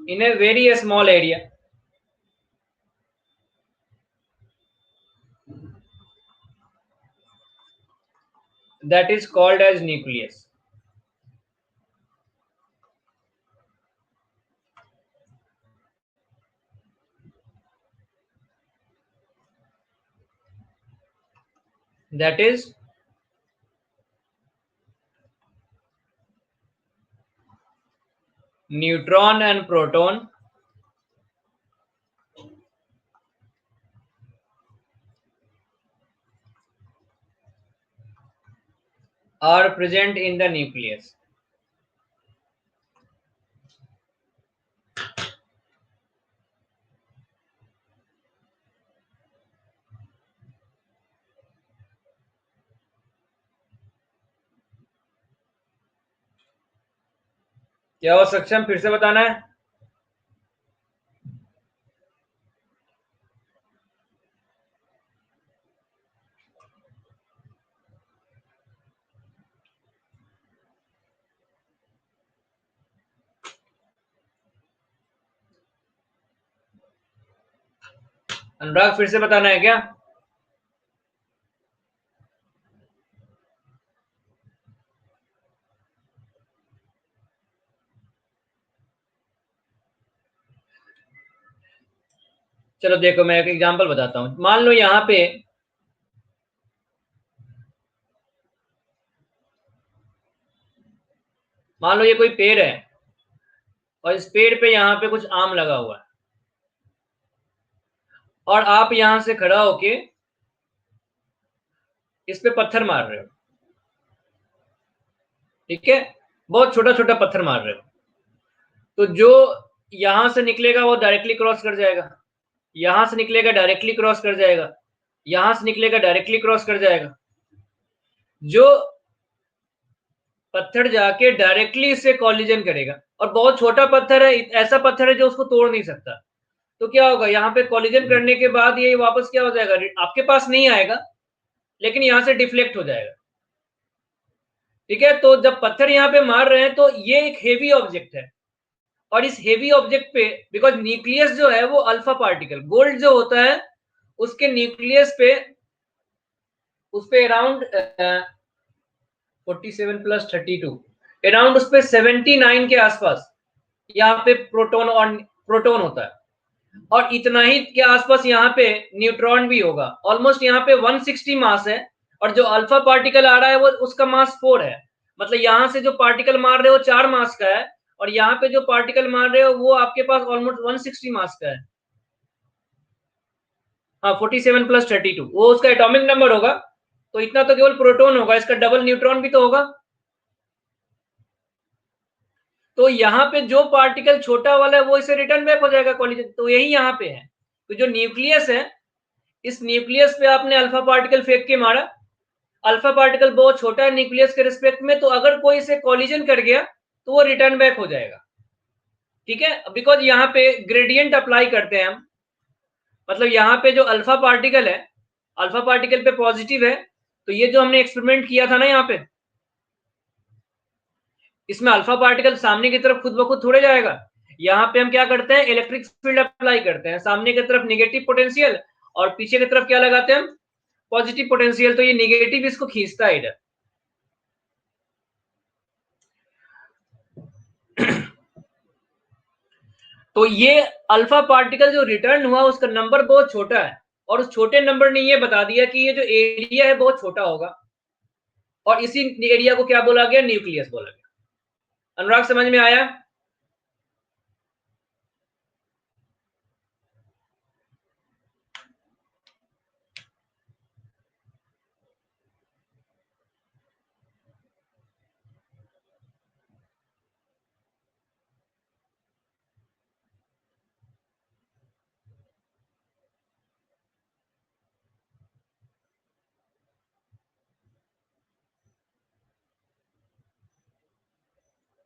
in a very small area that is called as nucleus. That is neutron and proton are present in the nucleus. क्या हो सक्षम, फिर से बताना है? अनुराग फिर से बताना है क्या? चलो देखो मैं एक एग्जांपल बताता हूं। मान लो यहां पे मान लो ये कोई पेड़ है और इस पेड़ पे यहां पे कुछ आम लगा हुआ है और आप यहां से खड़ा होके इस पे पत्थर मार रहे हो, ठीक है? बहुत छोटा छोटा पत्थर मार रहे हो, तो जो यहां से निकलेगा वो डायरेक्टली क्रॉस कर जाएगा, यहां से निकलेगा डायरेक्टली क्रॉस कर जाएगा, यहां से निकलेगा डायरेक्टली क्रॉस कर जाएगा। जो पत्थर जाके डायरेक्टली इससे कॉलिजन करेगा और बहुत छोटा पत्थर है, ऐसा पत्थर है जो उसको तोड़ नहीं सकता, तो क्या होगा, यहाँ पे कॉलिजन करने के बाद ये वापस क्या हो जाएगा, आपके पास नहीं आएगा लेकिन यहां से डिफ्लेक्ट हो जाएगा, ठीक है? तो जब पत्थर यहाँ पे मार रहे हैं तो ये एक हेवी ऑब्जेक्ट है और इस हेवी ऑब्जेक्ट पे, बिकॉज न्यूक्लियस जो है वो अल्फा पार्टिकल, गोल्ड जो होता है उसके न्यूक्लियस पे, उस पे अराउंड 47 + 32, अराउंड उस पे 79 के आसपास यहाँ पे प्रोटॉन होता है और इतना ही के आसपास यहाँ पे न्यूट्रॉन भी होगा। ऑलमोस्ट यहाँ पे 160 मास है और जो अल्फा पार्टिकल आ रहा है वो उसका मास 4 है। मतलब यहाँ से जो पार्टिकल मार रहे हो 4 मास का है और यहाँ पे जो पार्टिकल मार रहे हो वो आपके पास ऑलमोस्ट 160 मास का है। हाँ 47 + 32 वो उसका एटॉमिक नंबर होगा, तो इतना तो केवल प्रोटॉन होगा, इसका डबल न्यूट्रॉन भी तो होगा। तो यहाँ पे जो पार्टिकल छोटा वाला है वो इसे रिटर्न बैक हो जाएगा कॉलिजन, तो यही यहाँ पे है। तो जो न्यूक्लियस है, इस न्यूक्लियस पे आपने अल्फा पार्टिकल फेंक के मारा, अल्फा पार्टिकल बहुत छोटा है न्यूक्लियस के रिस्पेक्ट में, तो अगर कोई इसे कॉलिजन कर गया तो वो रिटर्न बैक हो जाएगा। ठीक है, बिकॉज यहाँ पे ग्रेडियंट अप्लाई करते हैं हम, मतलब यहाँ पे जो अल्फा पार्टिकल है, अल्फा पार्टिकल पे पॉजिटिव है, तो ये जो हमने एक्सपेरिमेंट किया था ना यहाँ पे, इसमें अल्फा पार्टिकल सामने की तरफ खुद ब खुद थोड़े जाएगा। यहाँ पे हम क्या करते हैं, इलेक्ट्रिक फील्ड अप्लाई करते हैं, सामने की तरफ नेगेटिव पोटेंशियल और पीछे की तरफ क्या लगाते हैं हम, पॉजिटिव पोटेंशियल, तो ये नेगेटिव इसको खींचता है इधर। तो ये अल्फा पार्टिकल जो रिटर्न हुआ उसका नंबर बहुत छोटा है, और उस छोटे नंबर ने ये बता दिया कि ये जो एरिया है बहुत छोटा होगा, और इसी एरिया को क्या बोला गया, न्यूक्लियस बोला गया। अनुराग समझ में आया?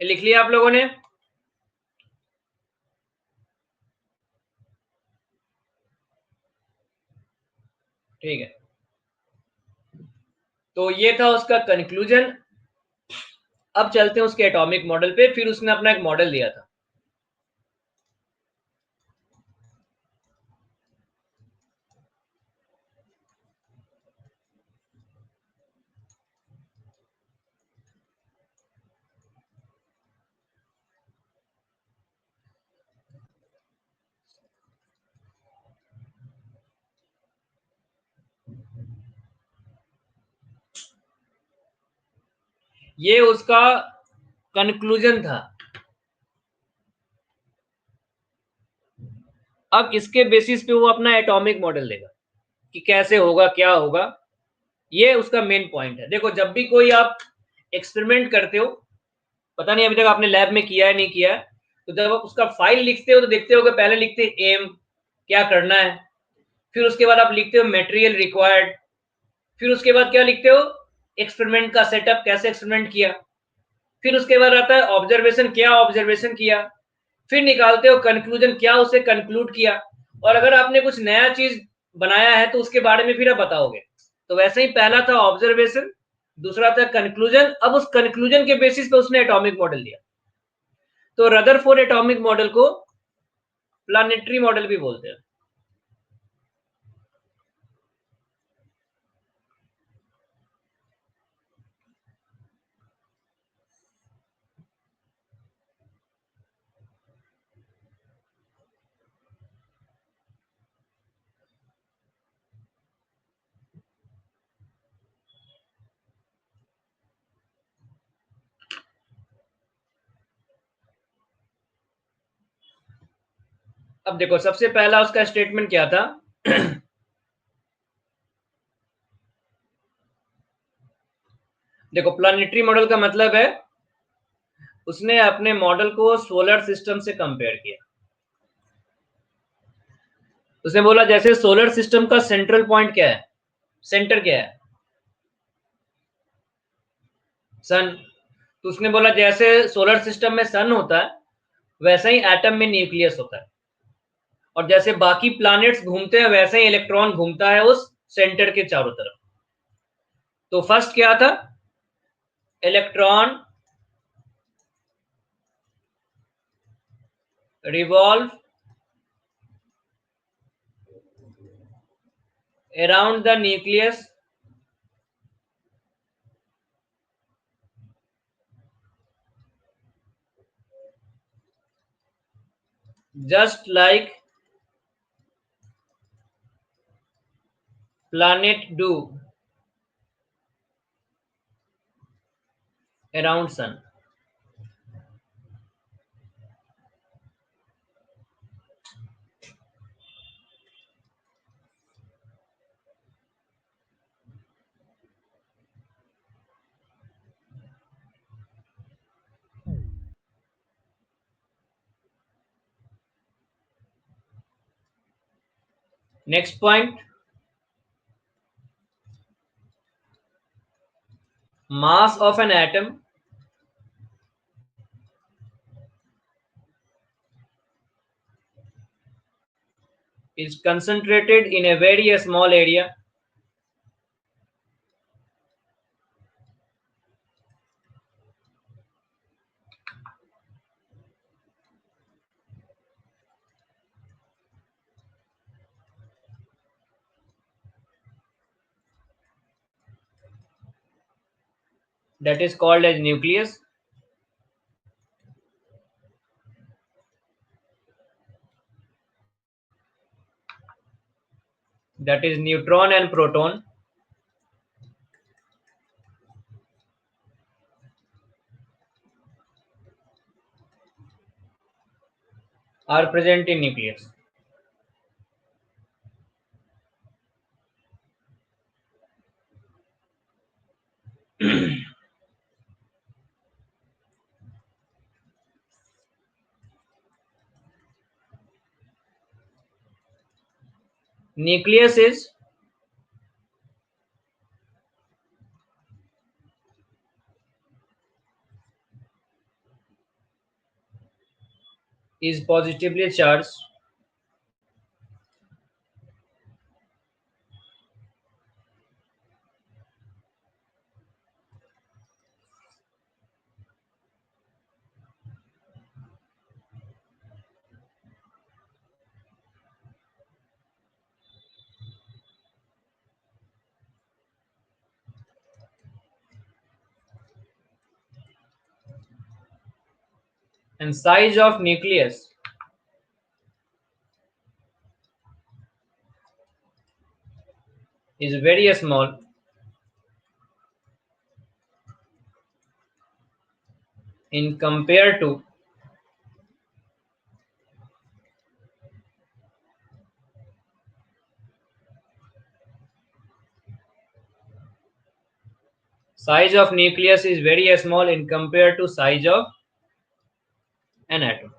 लिख लिया आप लोगों ने? ठीक है, तो ये था उसका कंक्लूजन। अब चलते हैं उसके एटॉमिक मॉडल पे, फिर उसने अपना एक मॉडल दिया था। ये उसका कंक्लूजन था। अब इसके बेसिस पे वो अपना एटॉमिक मॉडल देगा कि कैसे होगा, क्या होगा। ये उसका मेन पॉइंट है। देखो, जब भी कोई आप एक्सपेरिमेंट करते हो, पता नहीं अभी तक आपने लैब में किया है नहीं किया है, तो जब आप उसका फाइल लिखते हो तो देखते हो कि पहले लिखते हैं एम, क्या करना है, फिर उसके बाद आप लिखते हो मटेरियल रिक्वायर्ड, फिर उसके बाद क्या लिखते हो, एक्सपेरिमेंट का सेटअप, कैसे एक्सपेरिमेंट किया, फिर उसके बाद आता है ऑब्जर्वेशन, क्या ऑब्जर्वेशन किया, फिर निकालते हो कंक्लूजन, क्या उसे कंक्लूड किया, और अगर आपने कुछ नया चीज बनाया है तो उसके बारे में फिर आप बताओगे। तो वैसे ही पहला था ऑब्जर्वेशन, दूसरा था कंक्लूजन, अब उस कंक्लूजन के बेसिस पे उसने एटॉमिक मॉडल दिया। तो रदरफोर्ड एटॉमिक मॉडल को प्लानिटरी मॉडल भी बोलते हैं। अब देखो, सबसे पहला उसका स्टेटमेंट क्या था, देखो प्लानिटरी मॉडल का मतलब है उसने अपने मॉडल को सोलर सिस्टम से कंपेयर किया। उसने बोला जैसे सोलर सिस्टम का सेंट्रल पॉइंट क्या है, सेंटर क्या है, सन। तो उसने बोला जैसे सोलर सिस्टम में सन होता है वैसा ही एटम में न्यूक्लियस होता है, और जैसे बाकी प्लैनेट्स घूमते हैं वैसे ही इलेक्ट्रॉन घूमता है उस सेंटर के चारों तरफ। तो फर्स्ट क्या था, electron revolve around the nucleus just like planet do around sun। Next point, mass of an atom is concentrated in a very small area. That is called as nucleus. That is neutron and proton. Are present in nucleus. Nucleus is positively charged. And size of nucleus is very small in compare to size of nucleus is very small in compare to size of an atom.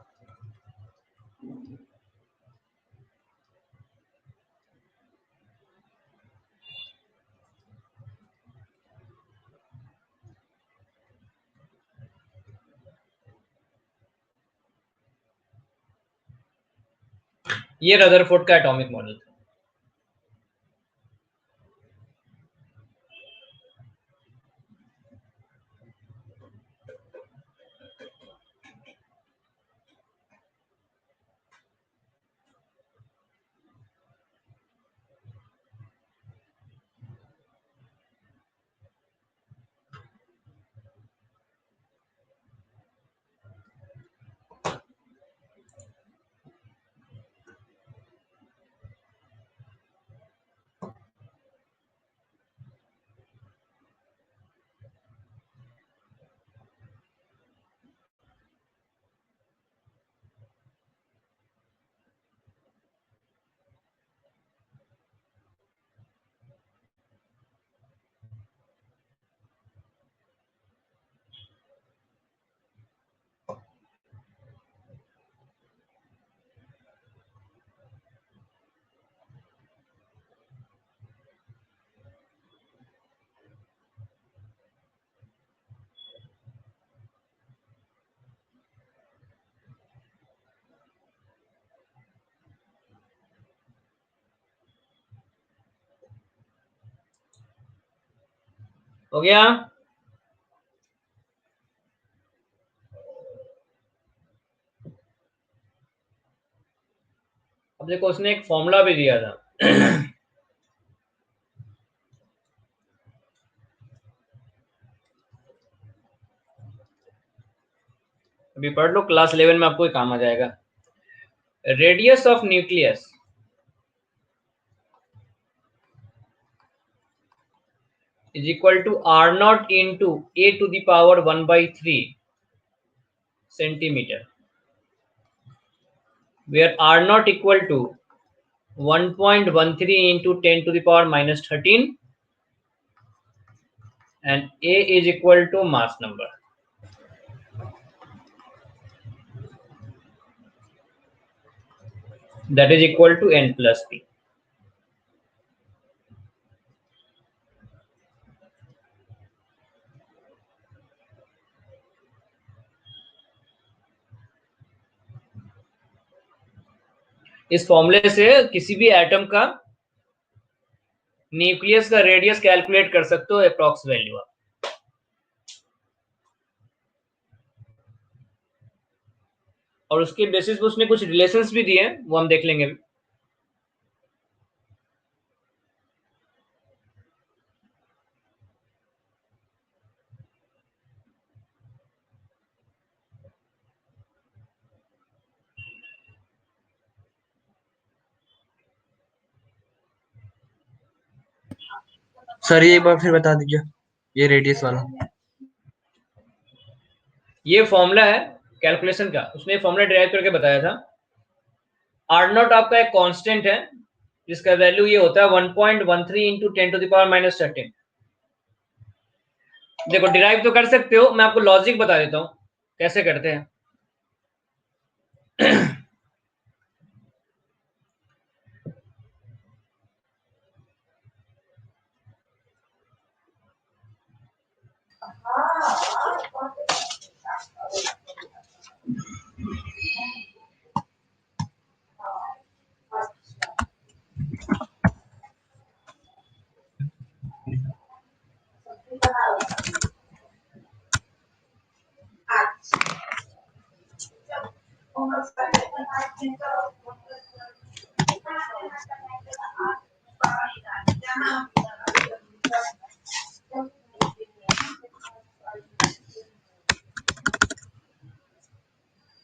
ये Rutherford का atomic model था. हो गया. अब देखो उसने एक formula भी दिया था. अभी पढ़ लो, क्लास 11 में आपको काम आ जाएगा. Radius of nucleus is equal to r naught into a to the power 1/3 centimeter, where r naught equal to 1.13 into 10 to the power minus 13 and a is equal to mass number. That is equal to n plus p. इस फॉर्मूले से किसी भी atom का nucleus का radius calculate कर सकते हो, अप्रॉक्स वैल्यू। और उसके बेसिस पे उसने कुछ रिलेशंस भी दिए हैं, वो हम देख लेंगे अभी। सर ये एक बार फिर बता दीजिए, ये रेडियस वाला। ये फॉर्मूला है कैलकुलेशन का, उसने फॉर्मूला डिराइव करके बताया था। आर नॉट आपका एक कांस्टेंट है जिसका वैल्यू ये होता है 1.13 इंटू 10⁻⁻13। देखो डिराइव तो कर सकते हो, मैं आपको लॉजिक बता देता हूं कैसे करते हैं।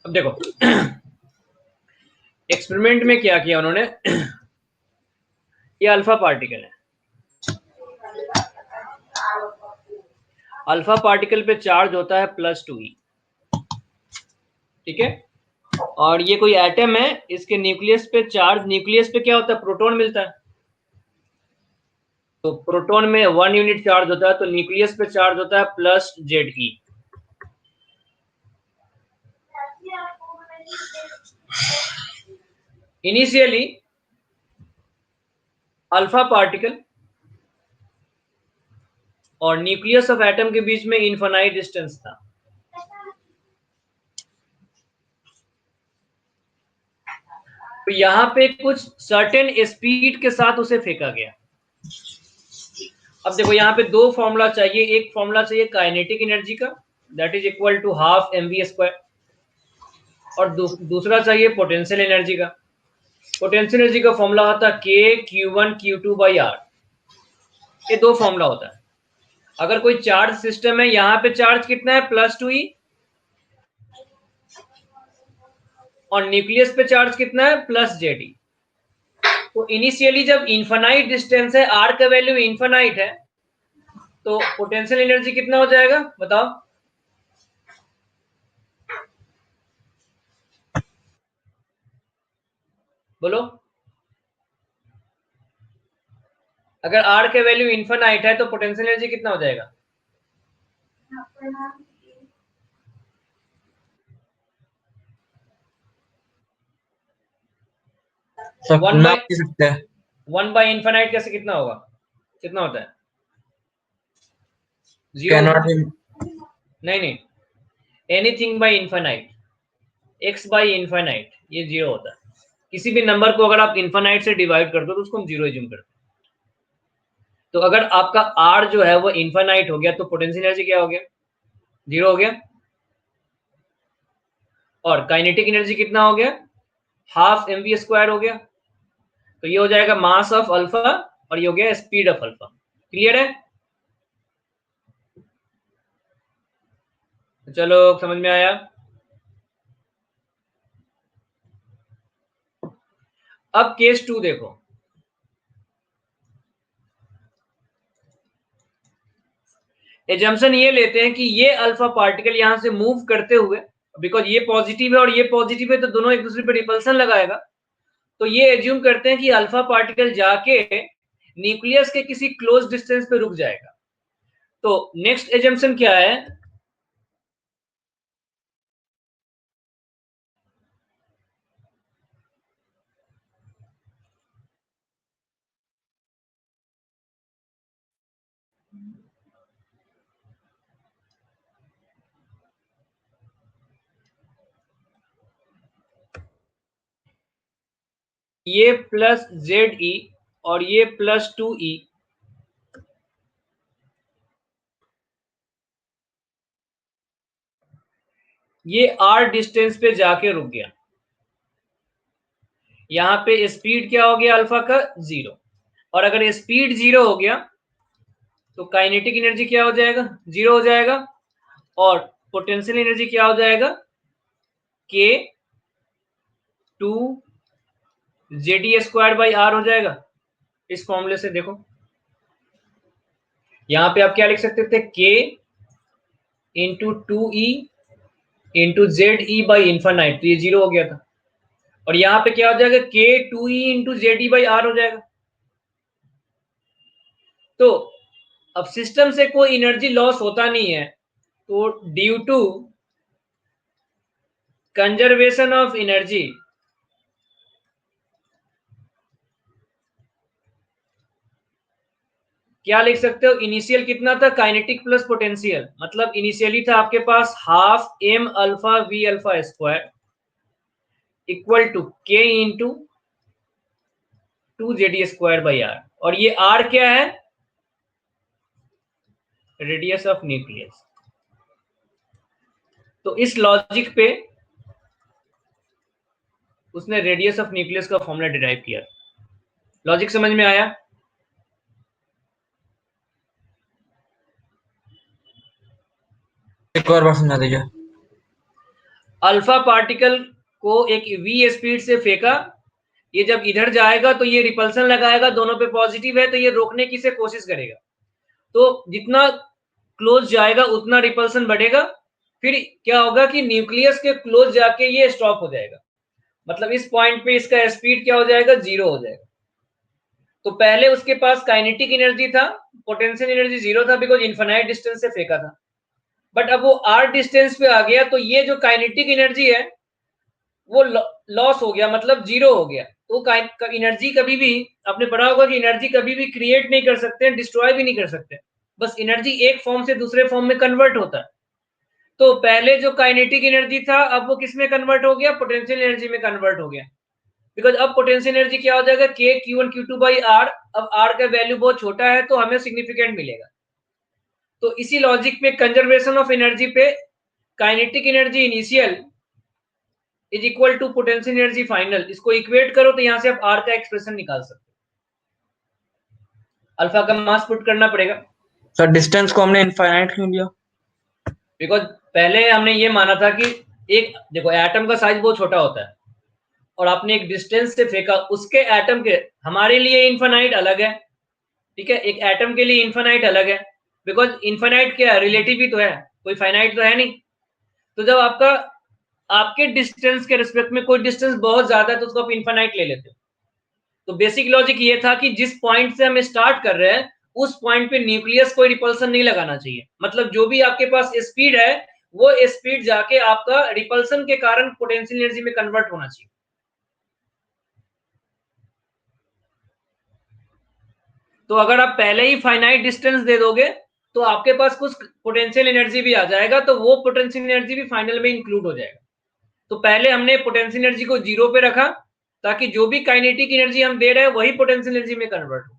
अब देखो एक्सपेरिमेंट में क्या किया उन्होंने, ये अल्फा पार्टिकल है, अल्फा पार्टिकल पे चार्ज होता है +2e, ठीक है। और ये कोई एटम है, इसके न्यूक्लियस पे चार्ज, न्यूक्लियस पे क्या होता है, प्रोटॉन मिलता है। तो प्रोटॉन में 1 यूनिट चार्ज होता है, तो न्यूक्लियस पे चार्ज होता है +Ze। इनिशियली अल्फा पार्टिकल और न्यूक्लियस ऑफ एटम के बीच में इनफाइनाइट डिस्टेंस था। तो यहां पे कुछ सर्टेन स्पीड के साथ उसे फेंका गया। अब देखो यहाँ पे दो फॉर्मूला चाहिए, एक फॉर्मूला चाहिए काइनेटिक एनर्जी का, that is equal to ½ mv², और दूसरा चाहिए पोटेंशियल एनर्जी का। पोटेंशियल एनर्जी का फॉर्मूला होता है K(Q1Q2/R), ये दो फॉर्मूला होता है। अगर कोई चार्ज सिस्टम है, यहाँ पे चार्ज कितना है +2e, और न्यूक्लियस पे चार्ज कितना है +Ze। तो इनिशियली जब इनफाइनाइट डिस्टेंस है, आर का वैल्यू इनफाइनाइट है, तो पोटेंशियल एनर्जी कितना हो जाएगा बताओ। बोलो, अगर आर के वैल्यू इनफाइनाइट है तो पोटेंशियल एनर्जी कितना हो जाएगा। सब वन बाई नाप नहीं सकते हैं। 1/इनफाइनाइट कैसे कितना होगा, कितना होता है, जीरो कैन होता नॉट है। बी। नहीं नहीं, एनीथिंग बाई इनफाइनाइट, x/इनफाइनाइट, ये जीरो होता है। किसी भी नंबर को अगर आप इनफाइनाइट से डिवाइड करते हो तो उसको हम जीरो एज्यूम करते हैं। तो अगर आपका r जो है वो इनफाइनाइट हो गया तो पोटेंशियल एनर्जी क्या हो गया, जीरो हो गया। और काइनेटिक एनर्जी कितना हो गया, ½ mv² हो गया। तो ये हो जाएगा मास ऑफ अल्फा, और ये हो गया स्पीड ऑफ अल्फा। क्लियर है, तो चलो समझ में आया। अब केस 2 देखो, एजम्पशन ये लेते हैं कि ये अल्फा पार्टिकल यहां से मूव करते हुए, बिकॉज ये पॉजिटिव है और ये पॉजिटिव है, तो दोनों एक दूसरे पे रिपल्सन लगाएगा। तो ये एज्यूम करते हैं कि अल्फा पार्टिकल जाके न्यूक्लियस के किसी क्लोज डिस्टेंस पे रुक जाएगा। तो नेक्स्ट एजम्पशन क्या है, ये प्लस जेड ई और ये प्लस 2e, ये r डिस्टेंस पे जाके रुक गया। यहां पे स्पीड क्या हो गया अल्फा का 0, और अगर स्पीड 0 हो गया तो काइनेटिक एनर्जी क्या हो जाएगा 0 हो जाएगा, और पोटेंशियल एनर्जी क्या हो जाएगा k 2 JD square by R हो जाएगा। इस फॉर्मूले से देखो, यहां पे आप क्या लिख सकते थे k into 2e into Z E by infinite, तो ये 0 हो गया था, और यहां पे क्या हो जाएगा k 2e into Z E by R हो जाएगा। तो अब सिस्टम से कोई एनर्जी लॉस होता नहीं है, तो due to conservation of energy, क्या लिख सकते हो, इनिशियल कितना था काइनेटिक प्लस पोटेंशियल, मतलब इनिशियली था आपके पास half m alpha v alpha square equal to k into 2 JD square by r, और ये आर क्या है रेडियस ऑफ न्यूक्लियस। तो इस लॉजिक पे उसने रेडियस ऑफ न्यूक्लियस का फॉर्मूला डिराइव किया। लॉजिक समझ में आया? एक और बार समझा दीजिए। अल्फा पार्टिकल को एक वी स्पीड से फेंका, ये जब इधर जाएगा तो ये रिपल्सन लगाएगा, दोनों पे पॉजिटिव है तो ये रोकने की से कोशिश करेगा, तो जितना क्लोज जाएगा उतना रिपल्सन बढ़ेगा, फिर क्या होगा कि न्यूक्लियस के क्लोज जाके ये स्टॉप हो जाएगा, मतलब इस पॉइंट पे इसका स्पीड क्या हो जाएगा 0 हो जाएगा। तो पहले उसके पास काइनेटिक एनर्जी था, पोटेंशियल एनर्जी 0 था बिकॉज इन्फिनाइट डिस्टेंस से फेंका था, बट अब वो आर डिस्टेंस पे आ गया तो ये जो काइनेटिक एनर्जी है वो लॉस हो गया, मतलब 0 हो गया। तो एनर्जी कभी भी, आपने पढ़ा होगा कि एनर्जी कभी भी क्रिएट नहीं कर सकते, डिस्ट्रॉय भी नहीं कर सकते, बस एनर्जी एक फॉर्म से दूसरे फॉर्म में कन्वर्ट होता है। तो पहले जो काइनेटिक एनर्जी था अब वो किस में कन्वर्ट हो गया, पोटेंशियल एनर्जी में कन्वर्ट हो गया, बिकॉज अब पोटेंशियल एनर्जी क्या हो जाएगा के Q1 Q2 बाई आर, अब आर का वैल्यू बहुत छोटा है तो हमें सिग्निफिकेंट मिलेगा। तो इसी लॉजिक पे कंजर्वेशन ऑफ एनर्जी पे kinetic energy initial is equal to potential energy final, इसको इक्वेट करो तो यहां से आप आर का एक्सप्रेशन निकाल सकते हो। अल्फा का मास पुट करना पड़ेगा सर डिस्टेंस को हमने इनफाइनाइट क्यों लिया? बिकॉज पहले हमने ये माना था कि एक देखो एटम का साइज बहुत छोटा होता है और आपने एक डिस्टेंस से फेंका, उसके एटम के हमारे लिए इन्फानाइट अलग है, ठीक है, एक एटम के लिए इन्फानाइट अलग है, बिकॉज इन्फानाइट क्या रिलेटिव ही तो है, कोई फाइनाइट तो है नहीं। तो जब आपका आपके डिस्टेंस के रिस्पेक्ट में कोई डिस्टेंस बहुत ज्यादा है तो उसको आप इन्फानाइट ले लेते हो। तो बेसिक लॉजिक ये था कि जिस पॉइंट से हम स्टार्ट कर रहे हैं उस पॉइंट पे न्यूक्लियस कोई रिपल्सन नहीं लगाना चाहिए, मतलब जो भी आपके पास स्पीड है वो स्पीड जाके आपका रिपल्सन के कारण पोटेंशियल एनर्जी में कन्वर्ट होना चाहिए। तो अगर आप पहले ही फाइनाइट डिस्टेंस दे दोगे तो आपके पास कुछ पोटेंशियल एनर्जी भी आ जाएगा, तो वो पोटेंशियल एनर्जी भी फाइनल में इंक्लूड हो जाएगा। तो पहले हमने पोटेंशियल एनर्जी को 0 पे रखा ताकि जो भी काइनेटिक एनर्जी हम दे रहे हैं वही पोटेंशियल एनर्जी में कन्वर्ट हो।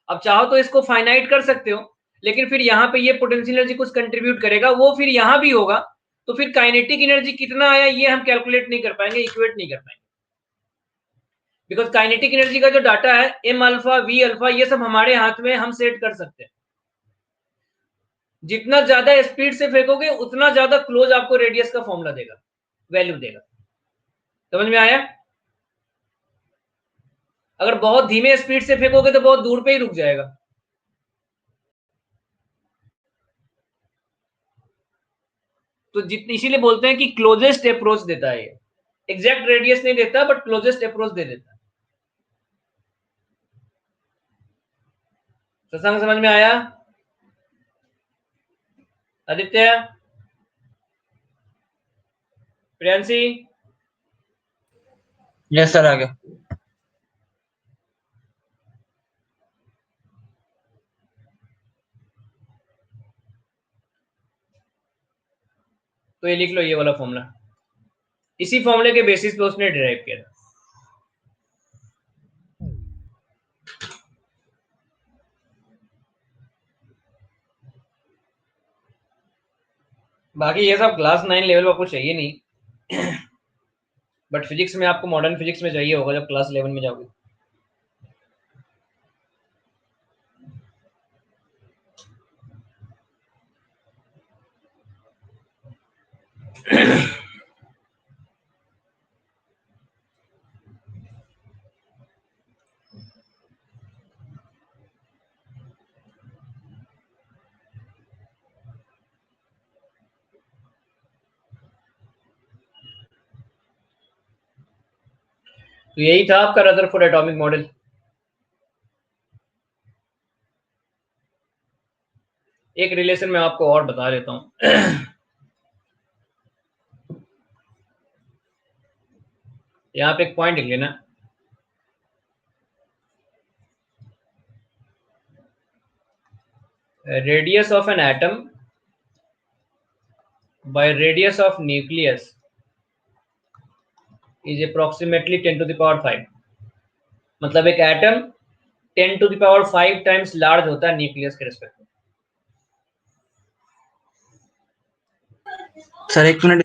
अब चाहो तो इसको फाइनाइट कर सकते हो, लेकिन फिर यहाँ पे ये पोटेंशियल एनर्जी कुछ कंट्रीब्यूट करेगा, वो फिर यहाँ भी होगा, तो फिर काइनेटिक एनर्जी कितना आया ये हम कैलकुलेट नहीं कर पाएंगे, इक्वेट नहीं कर पाएंगे, बिकॉज काइनेटिक एनर्जी का जो डाटा है एम अल्फा वी अल्फा ये सब हमारे हाथ में, हम सेट कर सकते हैं। जितना ज्यादा स्पीड से फेंकोगे उतना ज्यादा क्लोज आपको रेडियस का फॉर्मूला देगा, वैल्यू देगा। समझ में आया? अगर बहुत धीमे स्पीड से फेंकोगे तो बहुत दूर पे ही रुक जाएगा। तो जितनी, इसीलिए बोलते हैं कि क्लोजेस्ट अप्रोच देता है ये, एग्जैक्ट रेडियस नहीं देता बट क्लोजेस्ट अप्रोच दे देता है। सत्संग समझ में आया? आदित्य, प्रियांशी, यस सर आ गया। तो ये लिख लो ये वाला फॉर्मूला, इसी फॉर्मूले के बेसिस पे उसने डिराइव किया था। बाकी ये सब क्लास 9 लेवल आपको चाहिए नहीं, बट फिजिक्स में आपको मॉडर्न फिजिक्स में चाहिए होगा जब क्लास 11 में जाओगे। तो यही था आपका रदरफोर्ड एटॉमिक मॉडल। एक रिलेशन में आपको और बता देता हूँ। यहाँ पे एक पॉइंट लिख लेना, radius of an atom by radius of nucleus is approximately 10 to the power 5। मतलब एक एटम 10 to the power 5 times large होता है न्यूक्लियस के रिस्पेक्ट में। Sir 1 minute